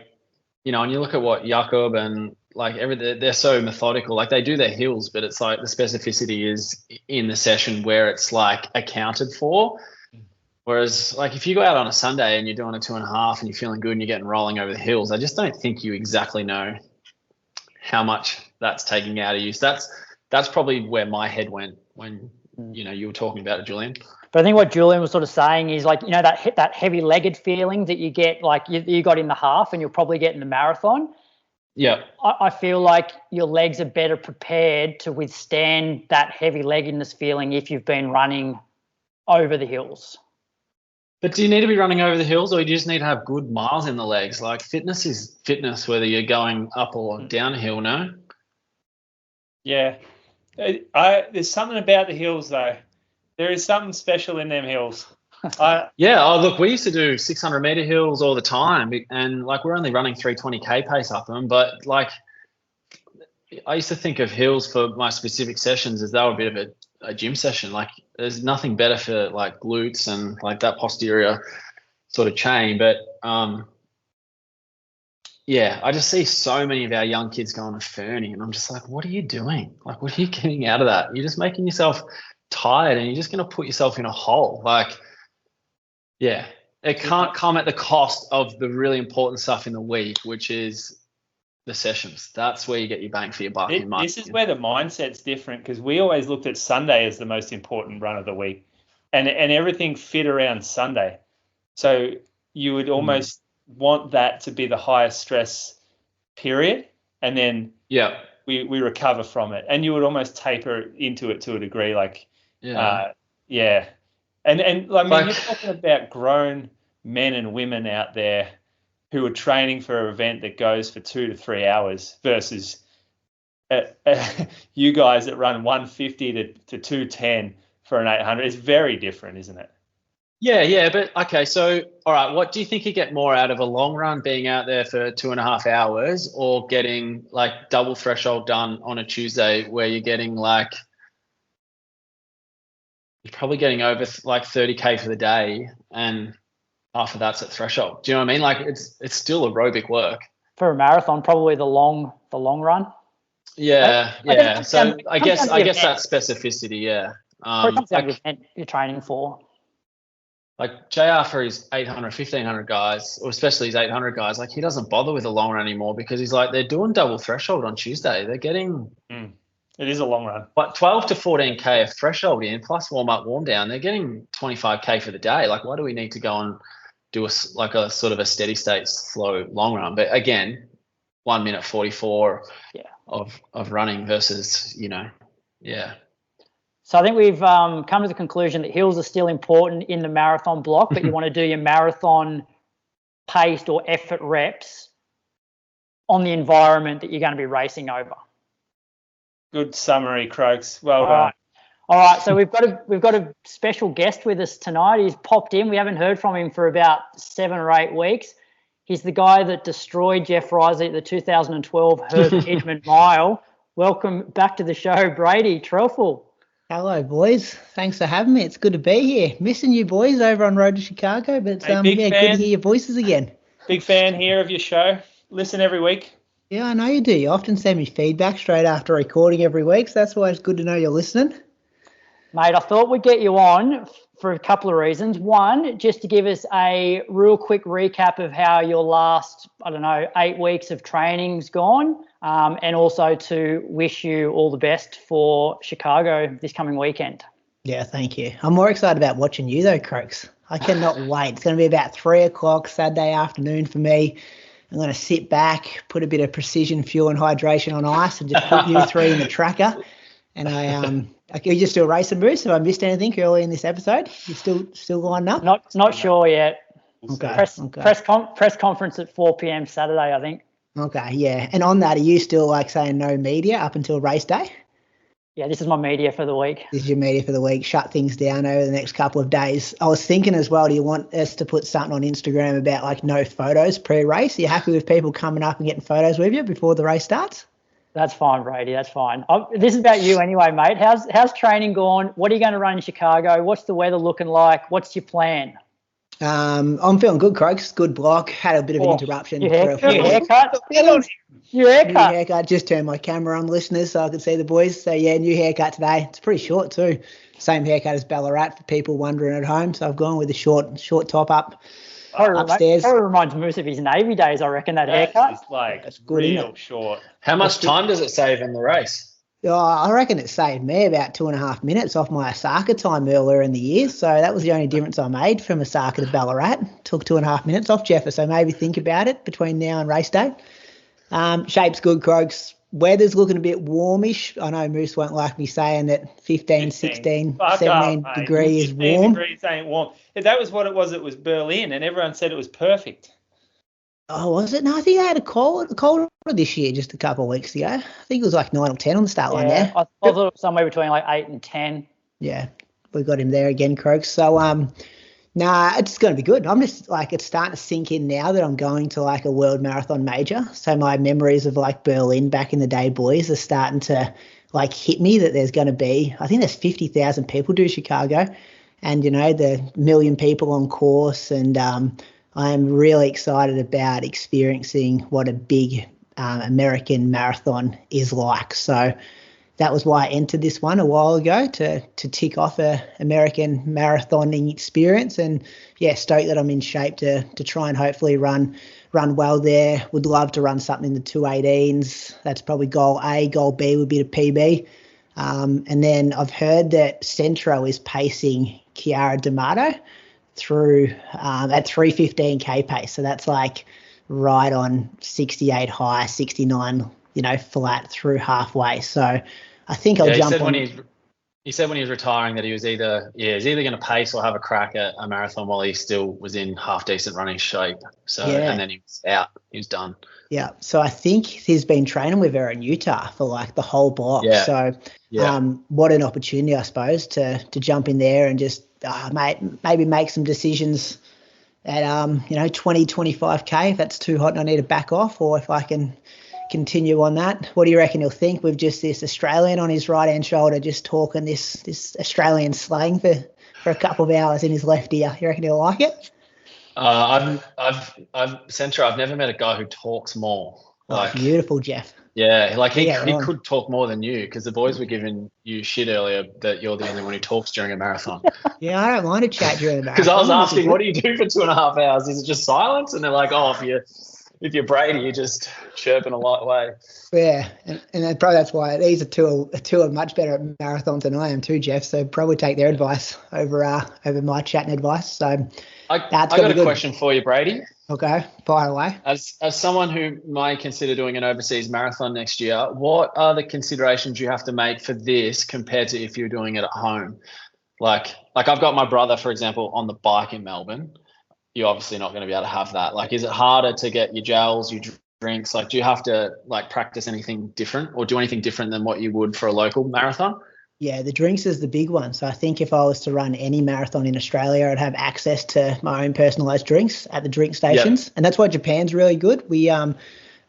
you know, and you look at what Jakob and like they're so methodical. Like they do their hills, but it's like the specificity is in the session where it's like accounted for. Whereas like if you go out on a Sunday and you're doing a 2.5 and you're feeling good and you're getting rolling over the hills, I just don't think you exactly know how much that's taking out of you. So that's probably where my head went when you were talking about it, Julian. But I think what Julian was sort of saying is like, that heavy-legged feeling that you get, like you got in the half and you'll probably get in the marathon. Yeah. I feel like your legs are better prepared to withstand that heavy-leggedness feeling if you've been running over the hills. But do you need to be running over the hills, or you just need to have good miles in the legs? Like, fitness is fitness, whether you're going up or downhill, no? Yeah. There's something about the hills, though. There is something special in them hills. Look, we used to do 600-metre hills all the time, and, like, we're only running 320K pace up them. But, like, I used to think of hills for my specific sessions as they were a bit of a gym session. Like, there's nothing better for, like, glutes and, like, that posterior sort of chain. But, I just see so many of our young kids going to Fernie, and I'm just like, what are you doing? Like, what are you getting out of that? You're just making yourself tired, and you're just going to put yourself in a hole. Like, it can't come at the cost of the really important stuff in the week, which is the sessions. That's where you get your bang for your buck. This is where the mindset's different, because we always looked at Sunday as the most important run of the week, and everything fit around Sunday. So you would almost want that to be the highest stress period, and then we recover from it, and you would almost taper into it to a degree. Like, And I mean, you're talking about grown men and women out there who are training for an event that goes for 2 to 3 hours versus you guys that run 150 to 210 for an 800. It's very different, isn't it? Yeah. But, okay, so, all right, what do you think you get more out of a long run being out there for 2.5 hours, or getting, like, double threshold done on a Tuesday where you're getting, like, you're probably getting over like 30K for the day, and half of that's at threshold. Do you know what I mean? Like, it's still aerobic work. For a marathon, probably the long run. Yeah. So I guess that's specificity. Yeah. Like, you're training for. Like JR for his 800, 1,500 guys, or especially his 800 guys, like, he doesn't bother with the long run anymore, because he's like, they're doing double threshold on Tuesday. They're getting. It is a long run. But 12 to 14K of threshold in, plus warm up, warm down. They're getting 25K for the day. Like, why do we need to go and do a sort of a steady state slow long run? But again, 1 minute 44 of running versus, So I think we've come to the conclusion that hills are still important in the marathon block, but you want to do your marathon paced or effort reps on the environment that you're going to be racing over. Good summary, Croaks. Well done. All right. So we've got a special guest with us tonight. He's popped in. We haven't heard from him for about 7 or 8 weeks. He's the guy that destroyed Jeff Riseley at the 2012 Herb Edmund Mile. Welcome back to the show, Brady Trelfall. Hello, boys. Thanks for having me. It's good to be here. Missing you boys over on Road to Chicago, but it's good to hear your voices again. Big fan here of your show. Listen every week. Yeah, I know you do. You often send me feedback straight after recording every week, so that's why it's good to know you're listening. Mate, I thought we'd get you on for a couple of reasons. One, just to give us a real quick recap of how your last, 8 weeks of training's gone, and also to wish you all the best for Chicago this coming weekend. Yeah, thank you. I'm more excited about watching you though, Croaks. I cannot wait. It's going to be about 3 o'clock Saturday afternoon for me. I'm going to sit back, put a bit of precision fuel and hydration on ice, and just put you 3 in the tracker. And you just do a race and boost. Have I missed anything early in this episode? You still lined up? Not sure yet. Okay. Press conference at 4 p.m. Saturday, I think. Okay, yeah. And on that, are you still like saying no media up until race day? Yeah, this is my media for the week. This is your media for the week. Shut things down over the next couple of days. I was thinking as well, do you want us to put something on Instagram about like no photos pre-race? Are you happy with people coming up and getting photos with you before the race starts? That's fine, Brady. That's fine. This is about you anyway, mate. How's training going? What are you going to run in Chicago? What's the weather looking like? What's your plan? I'm feeling good, Croaks. Good block. Had a bit of an interruption. Your haircut? Your haircut. Just turned my camera on, listeners, so I could see the boys. So, yeah, new haircut today. It's pretty short too. Same haircut as Ballarat for people wondering at home. So I've gone with a short top up upstairs. Probably reminds Moose of his Navy days, I reckon, that haircut. It's like That's good, real short. How much time does it save in the race? Oh, I reckon it saved me about 2.5 minutes off my Osaka time earlier in the year. So that was the only difference I made from Osaka to Ballarat. Took 2.5 minutes off, Jeff. So maybe think about it between now and race day. Shape's good, Croaks. Weather's looking a bit warmish. I know Moose won't like me saying that 15, 16, Fuck 17 off, degrees is 15 warm. degrees ain't warm. If that was what it was Berlin, and everyone said it was perfect. Oh, was it? No, I think they had a colder this year just a couple of weeks ago. I think it was like 9 or 10 on the start line there. I thought it was somewhere between like 8 and 10. Yeah, we got him there again, Croaks. So, it's going to be good. I'm just like, it's starting to sink in now that I'm going to like a world marathon major. So my memories of like Berlin back in the day, boys, are starting to like hit me that there's going to be, I think there's 50,000 people do Chicago, and, the million people on course. And I am really excited about experiencing what a big American marathon is like. So that was why I entered this one a while ago to tick off a American marathoning experience. And yeah, stoked that I'm in shape to try and hopefully run well there. Would love to run something in the 2:18s. That's probably goal A. Goal B would be the PB. And then I've heard that Centro is pacing Chiara D'Amato through at 3:15k pace. So that's like right on 68 high, 69, flat through halfway. So I think I'll jump on. He said when he was retiring that he was either going to pace or have a crack at a marathon while he still was in half decent running shape. So and then he was out. He was done. Yeah. So I think he's been training with her in Utah for like the whole block. Yeah. So what an opportunity, I suppose, to jump in there and just maybe make some decisions at 20, 25k if that's too hot and I need to back off, or if I can continue on that. What do you reckon he'll think with just this Australian on his right hand shoulder, just talking this Australian slang for a couple of hours in his left ear? You reckon he'll like it? I've never met a guy who talks more. Like, beautiful, Jeff. Yeah, like he could talk more than you, because the boys were giving you shit earlier that you're the only one who talks during a marathon. Yeah, I don't mind a chat during a marathon. Because I was asking, what do you do for 2.5 hours? Is it just silence? And they're like, oh, if you're Brady, you're just chirping a light way. Yeah, and probably that's why these are two are much better at marathons than I am too, Jeff. So probably take their advice over my chatting advice. So I got a question for you, Brady. Okay, fire away. As someone who might consider doing an overseas marathon next year, what are the considerations you have to make for this compared to if you're doing it at home? Like I've got my brother, for example, on the bike in Melbourne. You're obviously not going to be able to have that. Like, is it harder to get your gels, your drinks? Like, do you have to practice anything different or do anything different than what you would for a local marathon? Yeah, the drinks is the big one. So I think if I was to run any marathon in Australia, I'd have access to my own personalised drinks at the drink stations. Yep. And that's why Japan's really good. We, as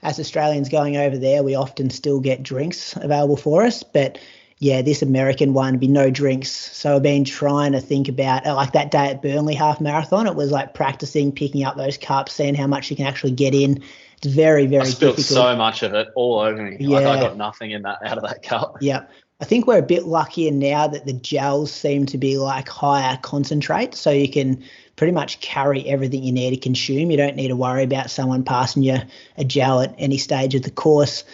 Australians going over there, we often still get drinks available for us. But yeah, this American one, be no drinks. So I've been trying to think about, like that day at Burnley half marathon, it was like practicing, picking up those cups, seeing how much you can actually get in. It's very, very difficult. I spilled so much of it all over me. Yeah. Like I got nothing out of that cup. Yeah. I think we're a bit luckier now that the gels seem to be like higher concentrate, so you can pretty much carry everything you need to consume. You don't need to worry about someone passing you a gel at any stage of the course.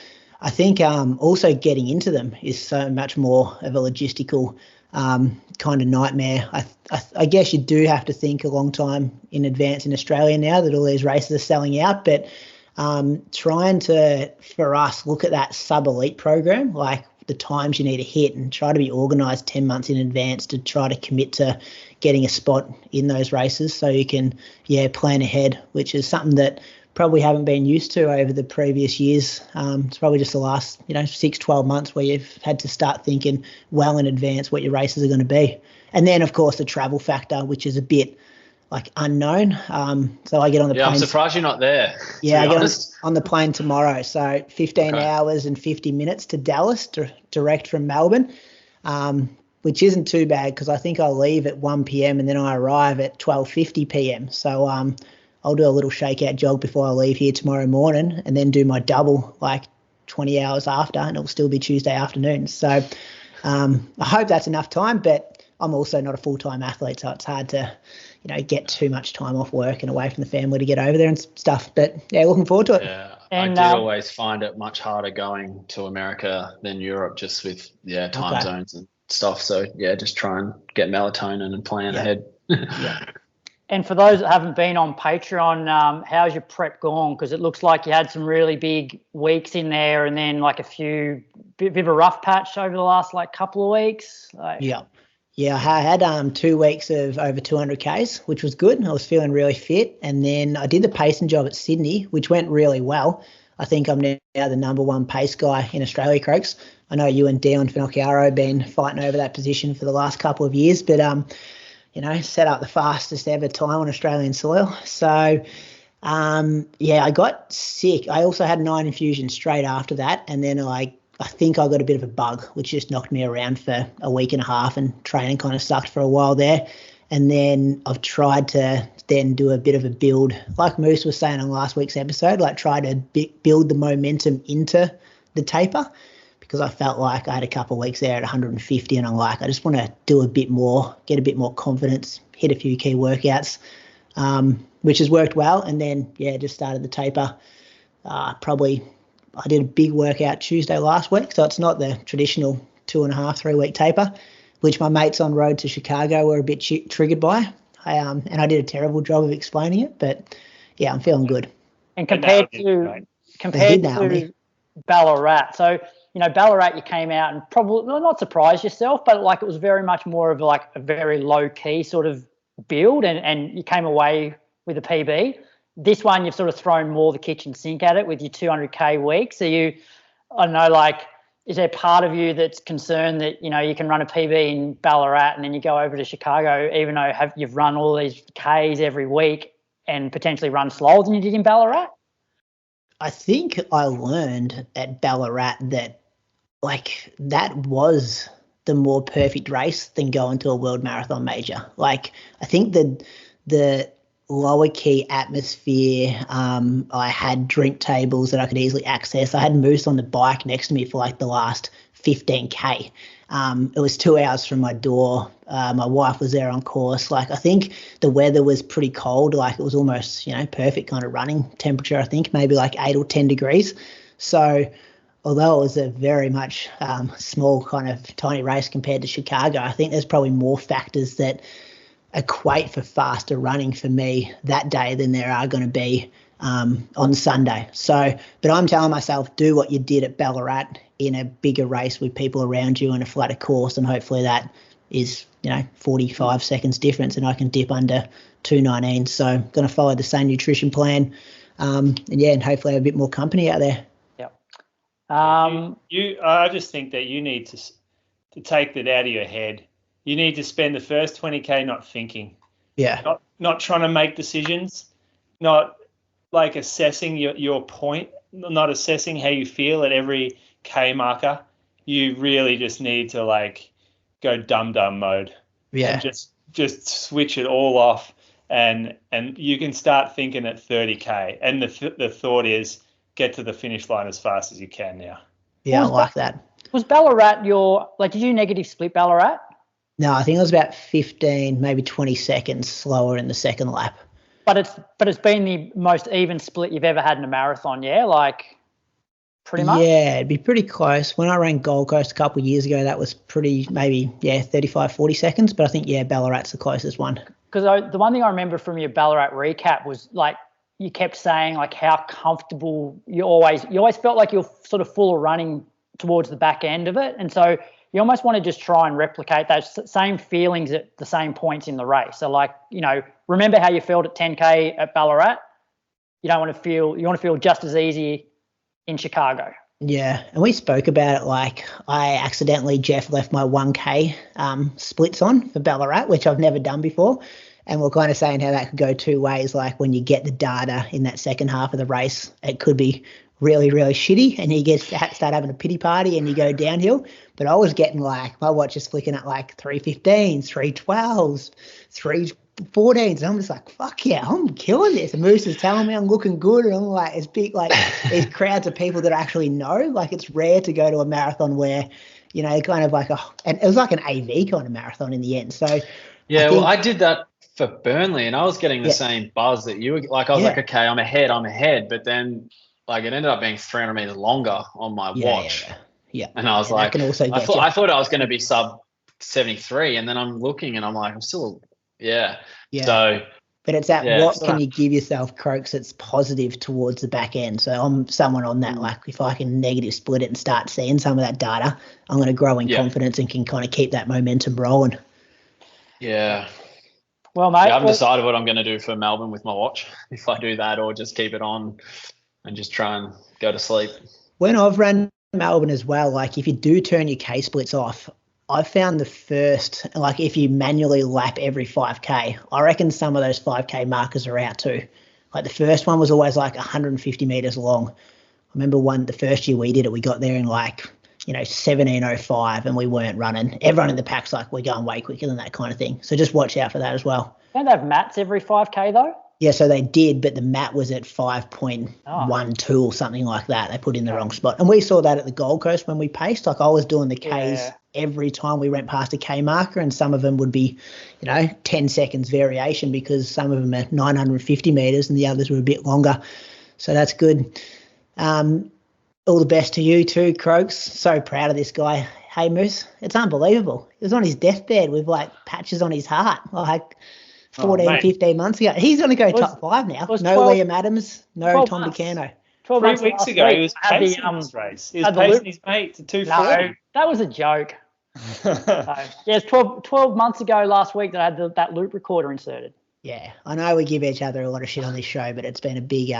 I think also getting into them is so much more of a logistical kind of nightmare. I guess you do have to think a long time in advance in Australia now that all these races are selling out, but trying to, for us, look at that sub-elite program, like the times you need to hit, and try to be organised 10 months in advance to try to commit to getting a spot in those races so you can, plan ahead, which is something that probably haven't been used to over the previous years. It's probably just the last, 6-12 months where you've had to start thinking well in advance what your races are going to be. And then, of course, the travel factor, which is a bit unknown. So I get on the plane. I'm surprised you're not there. Yeah, I get on the plane tomorrow. So 15 hours and 50 minutes to Dallas, direct from Melbourne, which isn't too bad because I think I'll leave at 1 p.m. and then I arrive at 12:50 p.m. So I'll do a little shakeout jog before I leave here tomorrow morning and then do my double 20 hours after, and it'll still be Tuesday afternoon. So I hope that's enough time, but I'm also not a full-time athlete, so it's hard to, get too much time off work and away from the family to get over there and stuff. But yeah, looking forward to it. Yeah, And, I did always find it much harder going to America than Europe, just with time zones and stuff. So yeah, just try and get melatonin and plan ahead. Yeah. And for those that haven't been on Patreon, how's your prep gone? Because it looks like you had some really big weeks in there, and then like a bit of a rough patch over the last couple of weeks. Yeah, I had 2 weeks of over 200 Ks, which was good. I was feeling really fit. And then I did the pacing job at Sydney, which went really well. I think I'm now the number 1 pace guy in Australia, Croaks. I know you and Dion Finocchiaro have been fighting over that position for the last couple of years, but, set up the fastest ever time on Australian soil. So, I got sick. I also had 9 infusions straight after that. And then I think I got a bit of a bug, which just knocked me around for a week and a half, and training kind of sucked for a while there. And then I've tried to then do a bit of a build, like Moose was saying on last week's episode, try to build the momentum into the taper, because I felt like I had a couple of weeks there at 150, and I'm like, I just want to do a bit more, get a bit more confidence, hit a few key workouts, which has worked well. And then, just started the taper I did a big workout Tuesday last week, so it's not the traditional 2.5, 3 week taper, which my mates on road to Chicago were a bit triggered by. And I did a terrible job of explaining it, but yeah, I'm feeling good. And compared to Ballarat, so Ballarat, you came out and probably not surprised yourself, but it was very much more of a very low key sort of build, and you came away with a PB. This one, you've sort of thrown more the kitchen sink at it with your 200K week. So is there part of you that's concerned that, you can run a PB in Ballarat and then you go over to Chicago, even though you've run all these Ks every week, and potentially run slower than you did in Ballarat? I think I learned at Ballarat that that was the more perfect race than going to a world marathon major. I think the lower key atmosphere. I had drink tables that I could easily access. I had Moose on the bike next to me for the last 15K. It was 2 hours from my door. My wife was there on course. I think the weather was pretty cold. It was almost, perfect kind of running temperature. I think maybe 8 or 10 degrees. So although it was a very much small kind of tiny race compared to Chicago, I think there's probably more factors that equate for faster running for me that day than there are going to be on Sunday. So, but I'm telling myself, do what you did at Ballarat in a bigger race with people around you and a flatter course, and hopefully that is 45 seconds difference, and I can dip under 2:19. So I'm going to follow the same nutrition plan, and hopefully have a bit more company out there. Yep. I just think that you need to take that out of your head. You need to spend the first 20K not thinking. Yeah. Not trying to make decisions, not assessing your point, not assessing how you feel at every K marker. You really just need to go dum-dum mode. Yeah. And just switch it all off, and you can start thinking at 30K. And the thought is get to the finish line as fast as you can now. Yeah, I like that. Was Ballarat did you negative split Ballarat? No, I think it was about 15, maybe 20 seconds slower in the second lap. But it's been the most even split you've ever had in a marathon, yeah? Pretty much? Yeah, it'd be pretty close. When I ran Gold Coast a couple of years ago, that was pretty, maybe, 35, 40 seconds. But I think, Ballarat's the closest one. Because the one thing I remember from your Ballarat recap was, you kept saying, how comfortable you always felt like you're sort of full of running towards the back end of it. And so you almost want to just try and replicate those same feelings at the same points in the race. So remember how you felt at 10K at Ballarat? You want to feel just as easy in Chicago. Yeah. And we spoke about it. Jeff left my 1K splits on for Ballarat, which I've never done before. And we're kind of saying how that could go two ways. When you get the data in that second half of the race, it could be really, really shitty, and you start having a pity party and you go downhill. But I was getting my watch is flicking at 3:15s, 3:12s, 3:14s, and I'm just fuck yeah, I'm killing this. And Moose is telling me I'm looking good, and I'm it's big, these crowds of people that I actually know. It's rare to go to a marathon where you know, kind of like and it was like an AV kind of marathon in the end. So yeah, I did that for Burnley, and I was getting the same buzz that you were. Like I was like, okay, I'm ahead, but then like it ended up being 300 meters longer on my watch. Yeah. And I was like, can also I thought I was going to be sub 73, and then I'm looking and I'm like, I'm still, yeah. So, but it's that what can you give yourself, Croaks, that's positive towards the back end. So I'm someone on that, like if I can negative split it and start seeing some of that data, I'm going to grow in confidence and can kind of keep that momentum rolling. Yeah. Well, mate, I haven't decided what I'm going to do for Melbourne with my watch, if I do that or just keep it on and just try and go to sleep. When I've run Melbourne as well, like if you do turn your K splits off, I've found the first, like if you manually lap every 5K, I reckon some of those 5K markers are out too. Like the first one was always like 150 meters long. I remember the first year we did it, we got there in like, 17:05 and we weren't running. Everyone in the pack's like, we're going way quicker than that kind of thing. So just watch out for that as well. Don't they have mats every 5K though? Yeah, so they did, but the mat was at 5.12 or something like that. They put in the wrong spot. And we saw that at the Gold Coast when we paced. Like I was doing the Ks every time we went past a K marker, and some of them would be, 10 seconds variation because some of them are 950 meters and the others were a bit longer. So that's good. All the best to you too, Croaks. So proud of this guy. Hey, Moose, it's unbelievable. He was on his deathbed with like patches on his heart, like 15 months ago. He's going to go top 5 now. No 12, Liam Adams, no Tom Buchanan. 3 weeks ago, he was pacing this race. He was pacing his mate to 240. No, that was a joke. It's 12 months ago last week that I had that loop recorder inserted. Yeah, I know we give each other a lot of shit on this show, but it's been a big,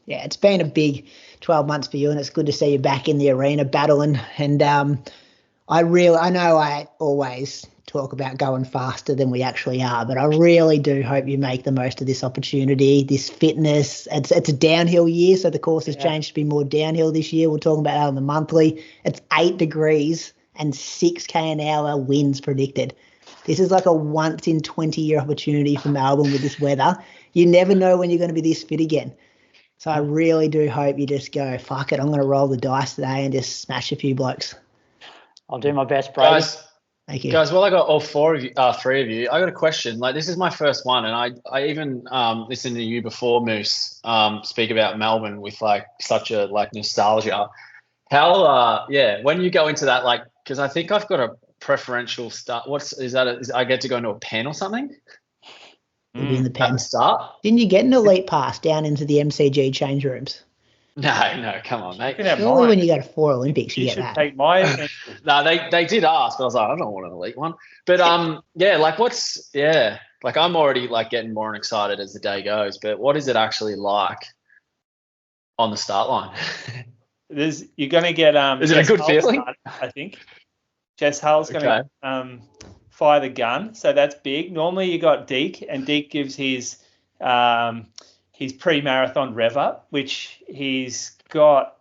it's been a big 12 months for you, and it's good to see you back in the arena battling. And I know I always talk about going faster than we actually are, but I really do hope you make the most of this opportunity, this fitness. It's a downhill year, so the course has changed to be more downhill this year. We're talking about that on the monthly. It's 8 degrees and 6K an hour winds predicted. This is like a once in 20-year opportunity for Melbourne with this weather. You never know when you're going to be this fit again. So I really do hope you just go, fuck it, I'm going to roll the dice today and just smash a few blokes. I'll do my best, Brady. Thank you. Guys, well, I got all 3 of you. I got a question. Like, this is my first one, and I even listened to you before, Moose, speak about Melbourne with like such a like nostalgia. How, when you go into that, like, because I think I've got a preferential start. I get to go into a pen or something? In the pen. At the start? Didn't you get an elite pass down into the MCG change rooms? No, come on, mate. Surely when you go to 4 Olympics, you get that. Take my No, they did ask, but I was like, I don't want an elite one. But like I'm already like getting more excited as the day goes. But what is it actually like on the start line? You're going to get Is it a good feeling? I think Jess Hull's going to fire the gun, so that's big. Normally you got Deke, and Deke gives his pre-marathon rev up, which he's got,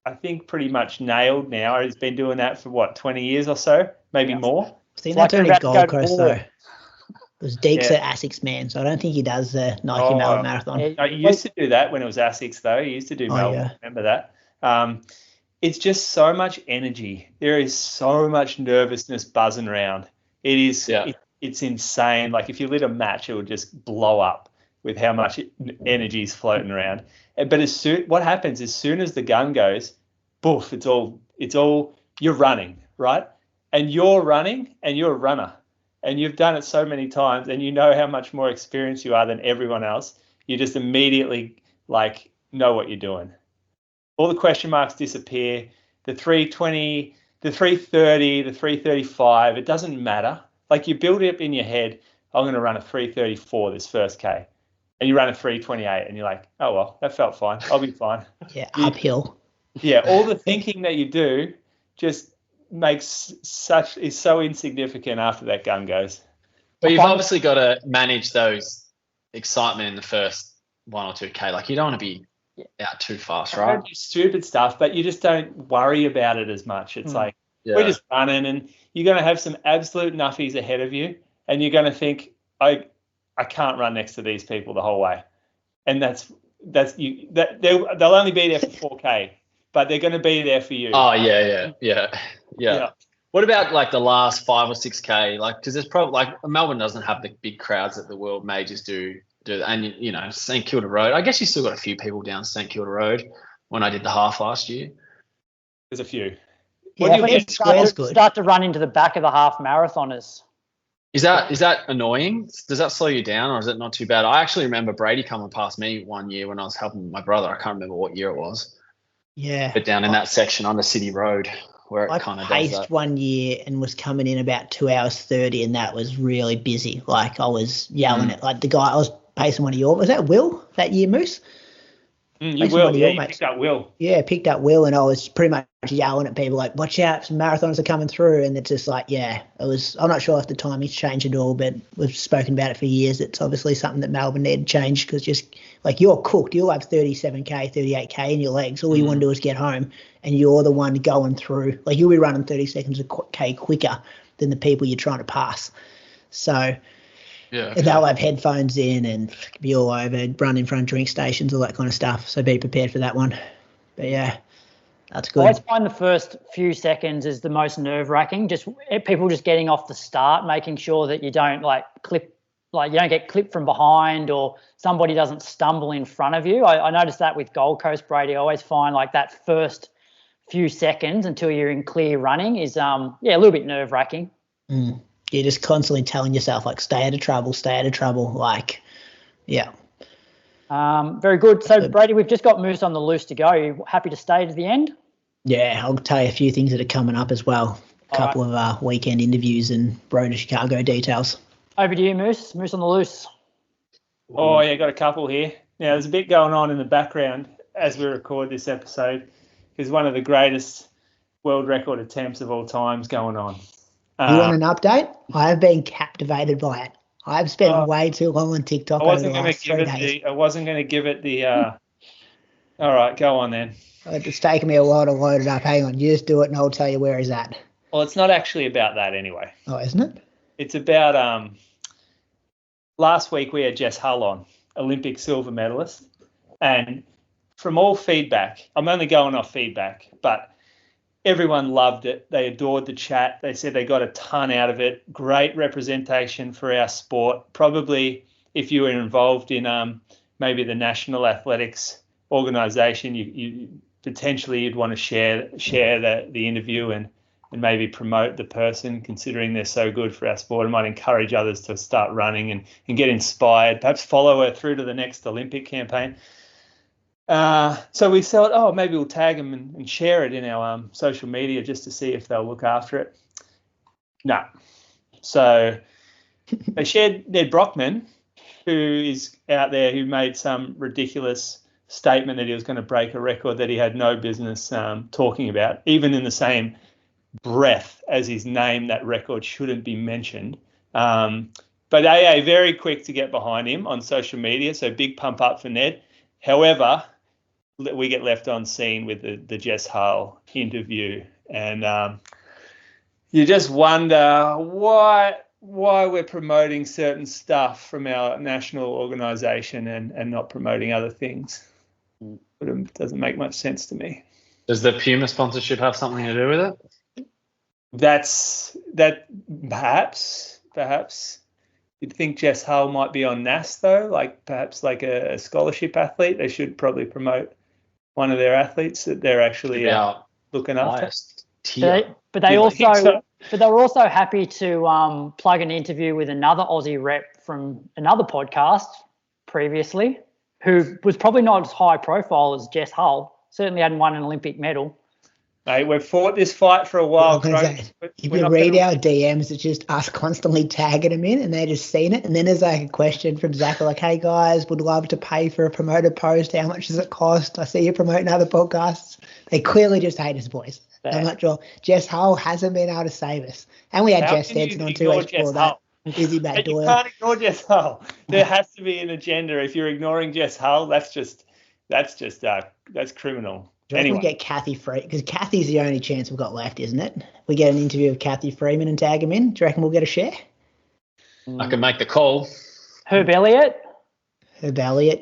I think, pretty much nailed now. He's been doing that for 20 years or so, maybe more. I think that's only Gold Coast though. Because Deke's an ASICS man, so I don't think he does the Nike Melbourne Marathon. He used to do that when it was ASICS though. He used to do Melbourne. Yeah. Remember that? It's just so much energy. There is so much nervousness buzzing around. It is. It's insane. Like if you lit a match, it would just blow up with how much energy is floating around. But what happens as soon as the gun goes, boof! It's all. You're running, right? And you're running, and you're a runner, and you've done it so many times, and you know how much more experienced you are than everyone else. You just immediately like know what you're doing. All the question marks disappear. The 320, the 330, the 335, it doesn't matter. Like you build it up in your head, I'm going to run a 334 this first K. And you run a 328 and you're like, oh, well, that felt fine. I'll be fine. Yeah, uphill. Yeah, all the thinking that you do just is so insignificant after that gun goes. But you've obviously got to manage those excitement in the first 1 or 2K. Like you don't want to be out too fast, right? Do stupid stuff, but you just don't worry about it as much. It's like we're just running, and you're going to have some absolute nuffies ahead of you, and you're going to think, I can't run next to these people the whole way, and they'll only be there for 4K, but they're going to be there for you. Oh yeah. What about like the last 5 or 6K? Like, because there's probably like Melbourne doesn't have the big crowds that the world majors do. And you know, St Kilda Road. I guess you still got a few people down St Kilda Road when I did the half last year. There's a few. What do you start to run into the back of the half marathoners? Is that annoying? Does that slow you down, or is it not too bad? I actually remember Brady coming past me one year when I was helping my brother. I can't remember what year it was. Yeah. But down in that section on the City Road where it kind of does that. I paced one year and was coming in about 2 hours 30, and that was really busy. Like I was yelling at like the guy. I was pacing one of your. Was that Will that year, Moose? You picked up Will. Yeah, picked up Will, and I was pretty much yelling at people like, watch out, some marathons are coming through. And it's just like, yeah, it was, I'm not sure if the timing's changed at all, but we've spoken about it for years. It's obviously something that Melbourne need to change, because just like you're cooked, you'll have 37K, 38K in your legs. All you want to do is get home, and you're the one going through, like you'll be running 30 seconds a K quicker than the people you're trying to pass. So yeah, okay. They'll have headphones in and be all over, run in front of drink stations, all that kind of stuff. So be prepared for that one. But yeah, that's good. I always find the first few seconds is the most nerve-wracking. Just people just getting off the start, making sure that you don't you don't get clipped from behind, or somebody doesn't stumble in front of you. I noticed that with Gold Coast, Brady. I always find like that first few seconds until you're in clear running is a little bit nerve-wracking. You're just constantly telling yourself, like, stay out of trouble, like, yeah. Very good. So, Brady, we've just got Moose on the loose to go. Are you happy to stay to the end? Yeah, I'll tell you a few things that are coming up as well. A couple of weekend interviews and Road to Chicago details. Over to you, Moose. Moose on the loose. Oh, yeah, got a couple here. Now, there's a bit going on in the background as we record this episode, because one of the greatest world record attempts of all time is going on. You want an update? I have been captivated by it. I've spent way too long on TikTok over the last 3 days. I wasn't going to give it the all right, go on then. It's taken me a while to load it up. Hang on, you just do it and I'll tell you where he's at. Well, it's not actually about that anyway. Oh, isn't it? It's about last week we had Jess Hull on, Olympic silver medalist. And from all feedback, I'm only going off feedback, but everyone loved it. They adored the chat. They said they got a ton out of it. Great representation for our sport. Probably if you were involved in maybe the National Athletics Organisation, you potentially you'd want to share the interview and maybe promote the person, considering they're so good for our sport. It might encourage others to start running and get inspired, perhaps follow her through to the next Olympic campaign. So we thought, maybe we'll tag them and share it in our social media just to see if they'll look after it. No. So they shared Ned Brockman, who is out there, who made some ridiculous statement that he was going to break a record that he had no business talking about, even in the same breath as his name. That record shouldn't be mentioned. But AA very quick to get behind him on social media, so big pump up for Ned. However, we get left on scene with the Jess Hull interview, and you just wonder why we're promoting certain stuff from our national organisation and not promoting other things. But it doesn't make much sense to me. Does the Puma sponsorship have something to do with it? That perhaps. You'd think Jess Hull might be on NAS though, perhaps like a scholarship athlete. They should probably promote one of their athletes that they're actually looking after. But they were also happy to plug an interview with another Aussie rep from another podcast previously, who was probably not as high profile as Jess Hull. Certainly hadn't won an Olympic medal. Mate, we've fought this fight for a while. If you read our DMs, it's just us constantly tagging them in, and they're just seeing it. And then there's like a question from Zach, like, hey guys, would love to pay for a promoted post. How much does it cost? I see you promoting other podcasts. They clearly just hate us, boys. I'm not sure. Jess Hull hasn't been able to save us. And we had Jess Stenson on 2 weeks before that. Izzy Matt Doyle. You can't ignore Jess Hull. There has to be an agenda. If you're ignoring Jess Hull, that's criminal. Do you reckon we get Kathy Freeman? Because Kathy's the only chance we've got left, isn't it? We get an interview with Kathy Freeman and tag him in. Do you reckon we'll get a share? I can make the call. Herb Elliott,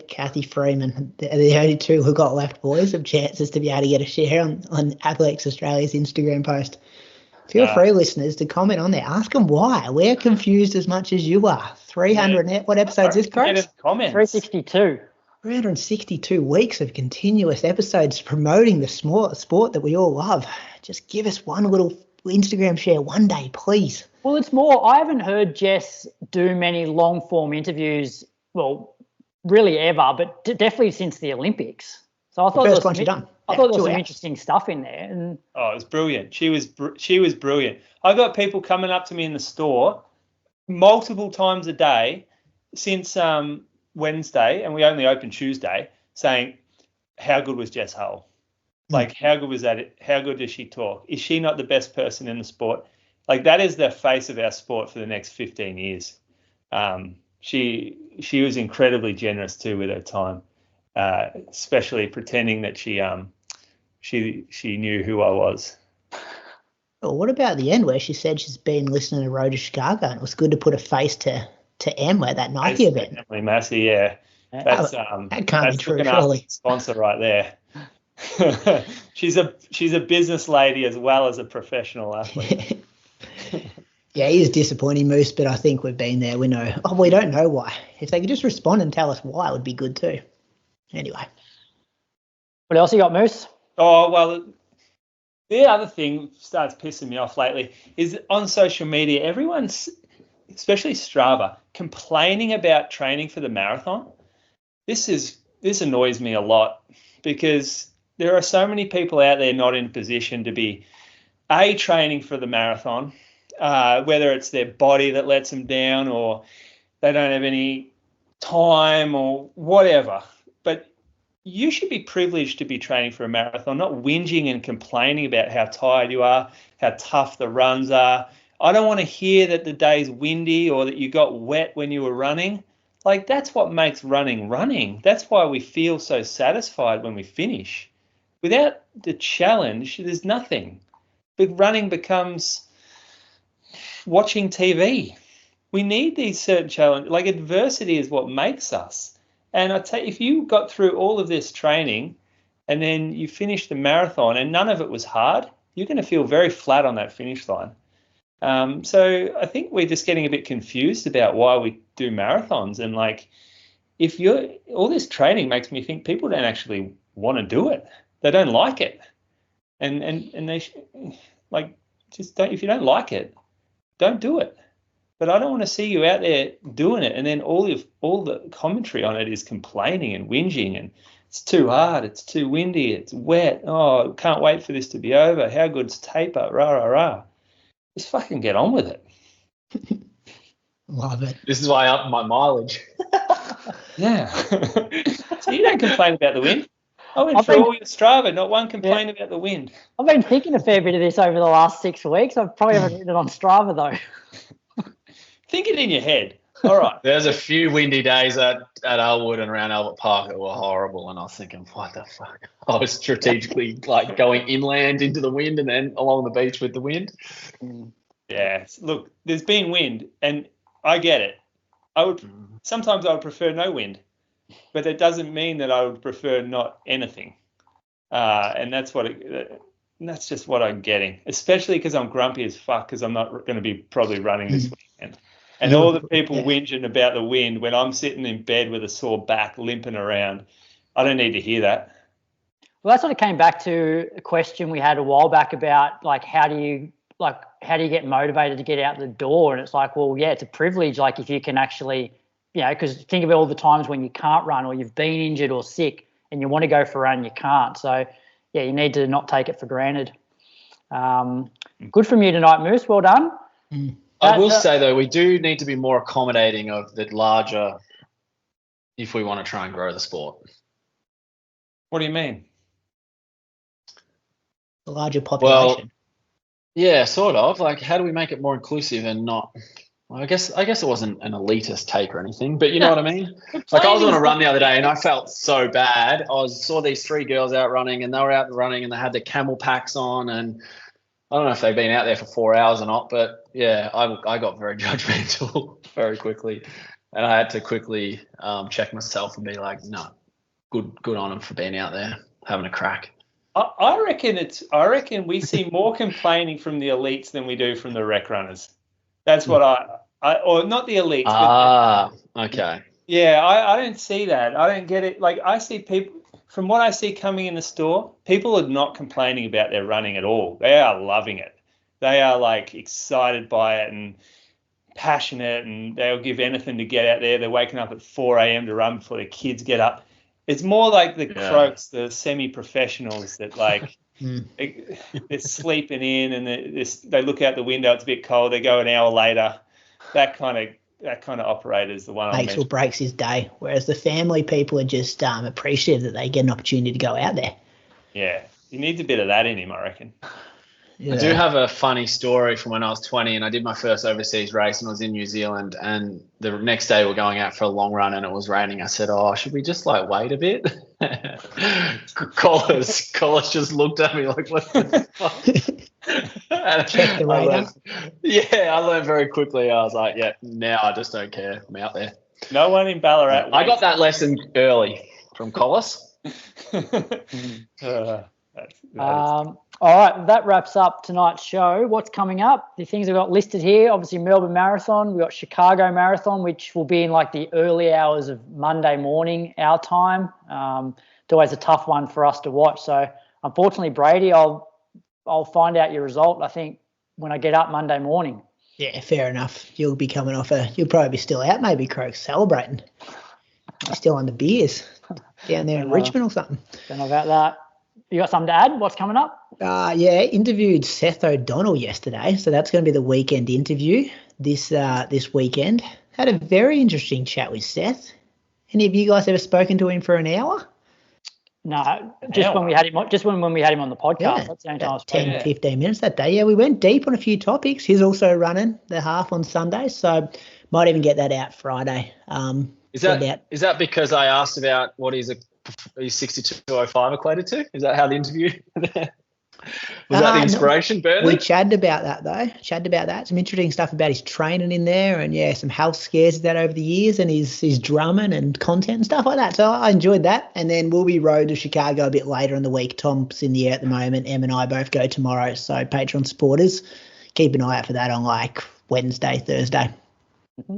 Kathy Freeman. They're the only two who got left, boys, of chances to be able to get a share on Athletics Australia's Instagram post. Feel free, listeners, to comment on there. Ask them why. We're confused as much as you are. 300, what episode's this, Get in Crux? the comments. 362. 362 weeks of continuous episodes promoting the sport that we all love. Just give us one little Instagram share one day, please. Well, it's more, I haven't heard Jess do many long-form interviews, well, really ever, but definitely since the Olympics. So I thought First one she done. I thought there was 2 some hours. interesting stuff in there. And Oh, it was brilliant. She was brilliant. I got people coming up to me in the store multiple times a day since Wednesday, and we only opened Tuesday, saying, how good was Jess Hull? Like, how good was that? How good does she talk? Is she not the best person in the sport? Like, that is the face of our sport for the next 15 years. She was incredibly generous too with her time, especially pretending that she knew who I was. Well, what about the end where she said she's been listening to Road to Chicago and it was good to put a face to Em at that Nike event? Emily Massey, yeah. That's that can't be true, looking after surely. the sponsor right there. she's a business lady as well as a professional athlete. Yeah, he is disappointing, Moose, but I think we've been there. We know. Oh, we don't know why. If they could just respond and tell us why, it would be good too. Anyway. what else you got, Moose? Oh, well, the other thing starts pissing me off lately is on social media, everyone's, especially Strava, complaining about training for the marathon. This annoys me a lot because there are so many people out there not in a position to be training for the marathon, whether it's their body that lets them down or they don't have any time or whatever. But you should be privileged to be training for a marathon, not whinging and complaining about how tired you are, how tough the runs are. I don't want to hear that the day's windy or that you got wet when you were running. Like, that's what makes running. That's why we feel so satisfied when we finish. Without the challenge, there's nothing. But running becomes watching TV. We need these certain challenges. Like, adversity is what makes us. And I tell you, if you got through all of this training and then you finish the marathon and none of it was hard, you're going to feel very flat on that finish line. So I think we're just getting a bit confused about why we do marathons. And like, all this training makes me think people don't actually want to do it. They don't like it. And they just don't, if you don't like it, don't do it. But I don't want to see you out there doing it and then all the commentary on it is complaining and whinging and it's too hard, it's too windy, it's wet, oh, can't wait for this to be over, how good's taper, rah, rah, rah. Just fucking get on with it. Love it. This is why I upped my mileage. Yeah. So you don't complain about the wind. I went through all your Strava, not one complaint about the wind. I've been thinking a fair bit of this over the last 6 weeks. I probably haven't written it on Strava, though. Think it in your head. All right. There's a few windy days at Elwood and around Albert Park that were horrible, and I was thinking, what the fuck? I was strategically like going inland into the wind and then along the beach with the wind. Yeah. Look, there's been wind, and I get it. Sometimes I would prefer no wind, but that doesn't mean that I would prefer not anything. And that's just what I'm getting, especially because I'm grumpy as fuck because I'm not going to be probably running this weekend. And all the people whinging about the wind when I'm sitting in bed with a sore back, limping around, I don't need to hear that. Well, that sort of came back to a question we had a while back about, like, how do you get motivated to get out the door? And it's like, well, yeah, it's a privilege. Like, if you can actually, because think of all the times when you can't run or you've been injured or sick and you want to go for a run, you can't. So, yeah, you need to not take it for granted. Good from you tonight, Moose. Well done. I will say, though, we do need to be more accommodating of the larger if we want to try and grow the sport. What do you mean? The larger population. Well, yeah, sort of. Like, how do we make it more inclusive and not? Well, I guess it wasn't an elitist take or anything, but you know what I mean. Like, I was on a run the other day and I felt so bad. Saw these 3 girls out running and they were out running and they had their camel packs on, and I don't know if they've been out there for 4 hours or not, but yeah, I got very judgmental very quickly, and I had to quickly check myself and be like, no, good on them for being out there having a crack. I reckon we see more complaining from the elites than we do from the rec runners. That's what or not the elites. Okay. Yeah, I don't see that. I don't get it. Like, I see people, from what I see coming in the store, people are not complaining about their running at all. They are loving it. They are like excited by it and passionate, and they'll give anything to get out there. They're waking up at 4 a.m. to run before their kids get up. It's more like the croaks, the semi-professionals that like they're sleeping in, and they look out the window. It's a bit cold. They go an hour later. That kind of operator is the one makes or breaks his day. Whereas the family people are just appreciative that they get an opportunity to go out there. Yeah, he needs a bit of that in him, I reckon. Yeah. I do have a funny story from when I was 20 and I did my first overseas race and I was in New Zealand, and the next day we're going out for a long run and it was raining. I said, should we just like wait a bit? Collars just looked at me like, what the fuck? Check the radar. I learned very quickly. I was like, now I just don't care. I'm out there. No one in Ballarat. I got that lesson early from Collis. All right, that wraps up tonight's show. What's coming up? The things we've got listed here, obviously Melbourne Marathon. We've got Chicago Marathon, which will be in like the early hours of Monday morning, our time. It's always a tough one for us to watch. So unfortunately, Brady, I'll find out your result, I think, when I get up Monday morning. Yeah, fair enough. You'll be coming off you'll probably be still out maybe, Croaks, celebrating. You're still on the beers down there in Richmond or something. Don't know about that. You got something to add? What's coming up? Interviewed Seth O'Donnell yesterday, so that's going to be the weekend interview this weekend. Had a very interesting chat with Seth. Any of you guys ever spoken to him for an hour? No, when we had him on the podcast. Yeah, that's the only time 10, 15 minutes that day. Yeah, we went deep on a few topics. He's also running the half on Sunday, so might even get that out Friday. Is that because I asked about what he's 62.05 equated to? Is that how the interview? Was that the inspiration, Burnley? We chatted about that, though. Some interesting stuff about his training in there, and some health scares that over the years, and his drumming and content and stuff like that. So I enjoyed that. And then we'll be road to Chicago a bit later in the week. Tom's in the air at the moment. Em and I both go tomorrow. So Patreon supporters, keep an eye out for that on like Wednesday, Thursday. Mm-hmm.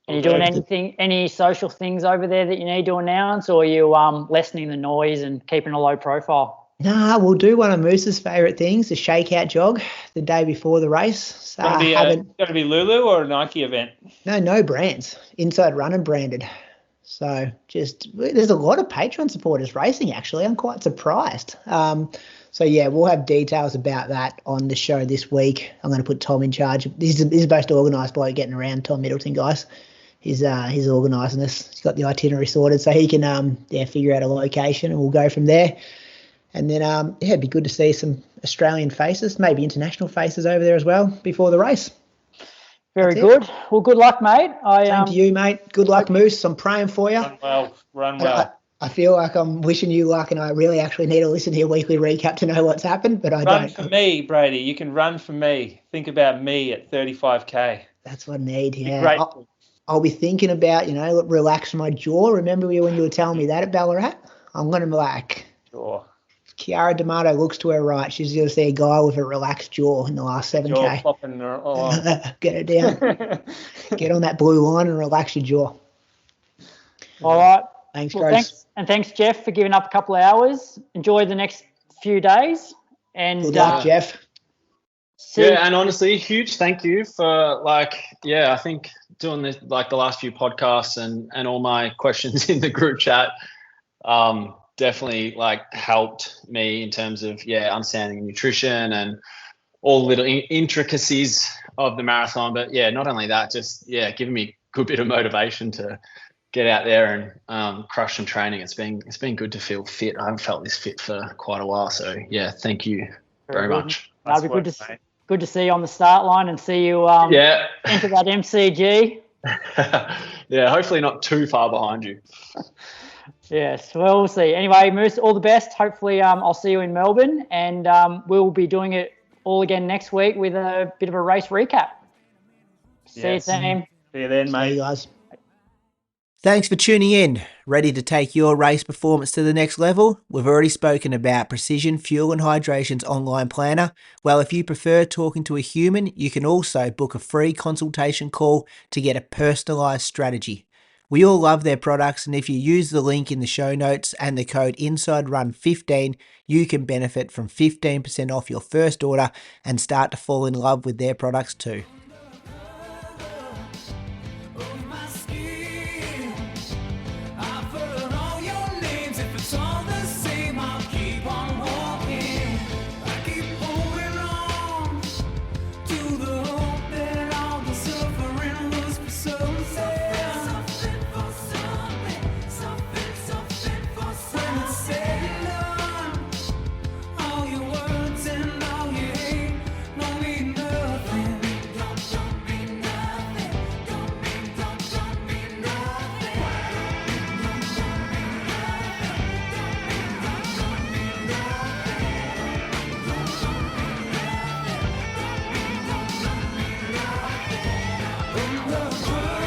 Are you doing any social things over there that you need to announce, or are you lessening the noise and keeping a low profile? Nah, we'll do one of Moose's favourite things, the shakeout jog the day before the race. So going to be Lulu or a Nike event? No brands. Inside Running branded. So there's a lot of Patreon supporters racing, actually. I'm quite surprised. We'll have details about that on the show this week. I'm going to put Tom in charge. He's the most organised bloke getting around, Tom Middleton, guys. He's organising this. He's got the itinerary sorted, so he can figure out a location, and we'll go from there. And then it'd be good to see some Australian faces, maybe international faces over there as well before the race. Very good. Well, good luck, mate. Same to you, mate. Good luck, Moose. I'm praying for you. Run well. I feel like I'm wishing you luck, and I really actually need to listen to your weekly recap to know what's happened, but I don't. Run for me, Brady. You can run for me. Think about me at 35K. That's what I need, yeah. I'll be thinking about, relax my jaw. Remember when you were telling me that at Ballarat? I'm going to be like, sure. Chiara D'Amato looks to her right. She's going to see a guy with a relaxed jaw in the last 7K. Jaw flopping. Get it down. Get on that blue line and relax your jaw. All right. Thanks, guys. Thanks, Jeff, for giving up a couple of hours. Enjoy the next few days. And good luck, Jeff. And honestly, huge thank you for I think doing this the last few podcasts and all my questions in the group chat definitely helped me in terms of understanding nutrition and all the little intricacies of the marathon. But not only that, just giving me a good bit of motivation to get out there and crush some training. It's been good to feel fit. I haven't felt this fit for quite a while. So thank you very much. That'd be good to see you on the start line and see you enter that MCG. Hopefully not too far behind you. Yes, well, we'll see. Anyway, Moose, all the best. Hopefully I'll see you in Melbourne, and we'll be doing it all again next week with a bit of a race recap. See you, team. See you then, mate. See you guys. Thanks for tuning in. Ready to take your race performance to the next level? We've already spoken about Precision Fuel and Hydration's online planner. Well, if you prefer talking to a human, you can also book a free consultation call to get a personalised strategy. We all love their products, and if you use the link in the show notes and the code INSIDERUN15, you can benefit from 15% off your first order and start to fall in love with their products too. In the world.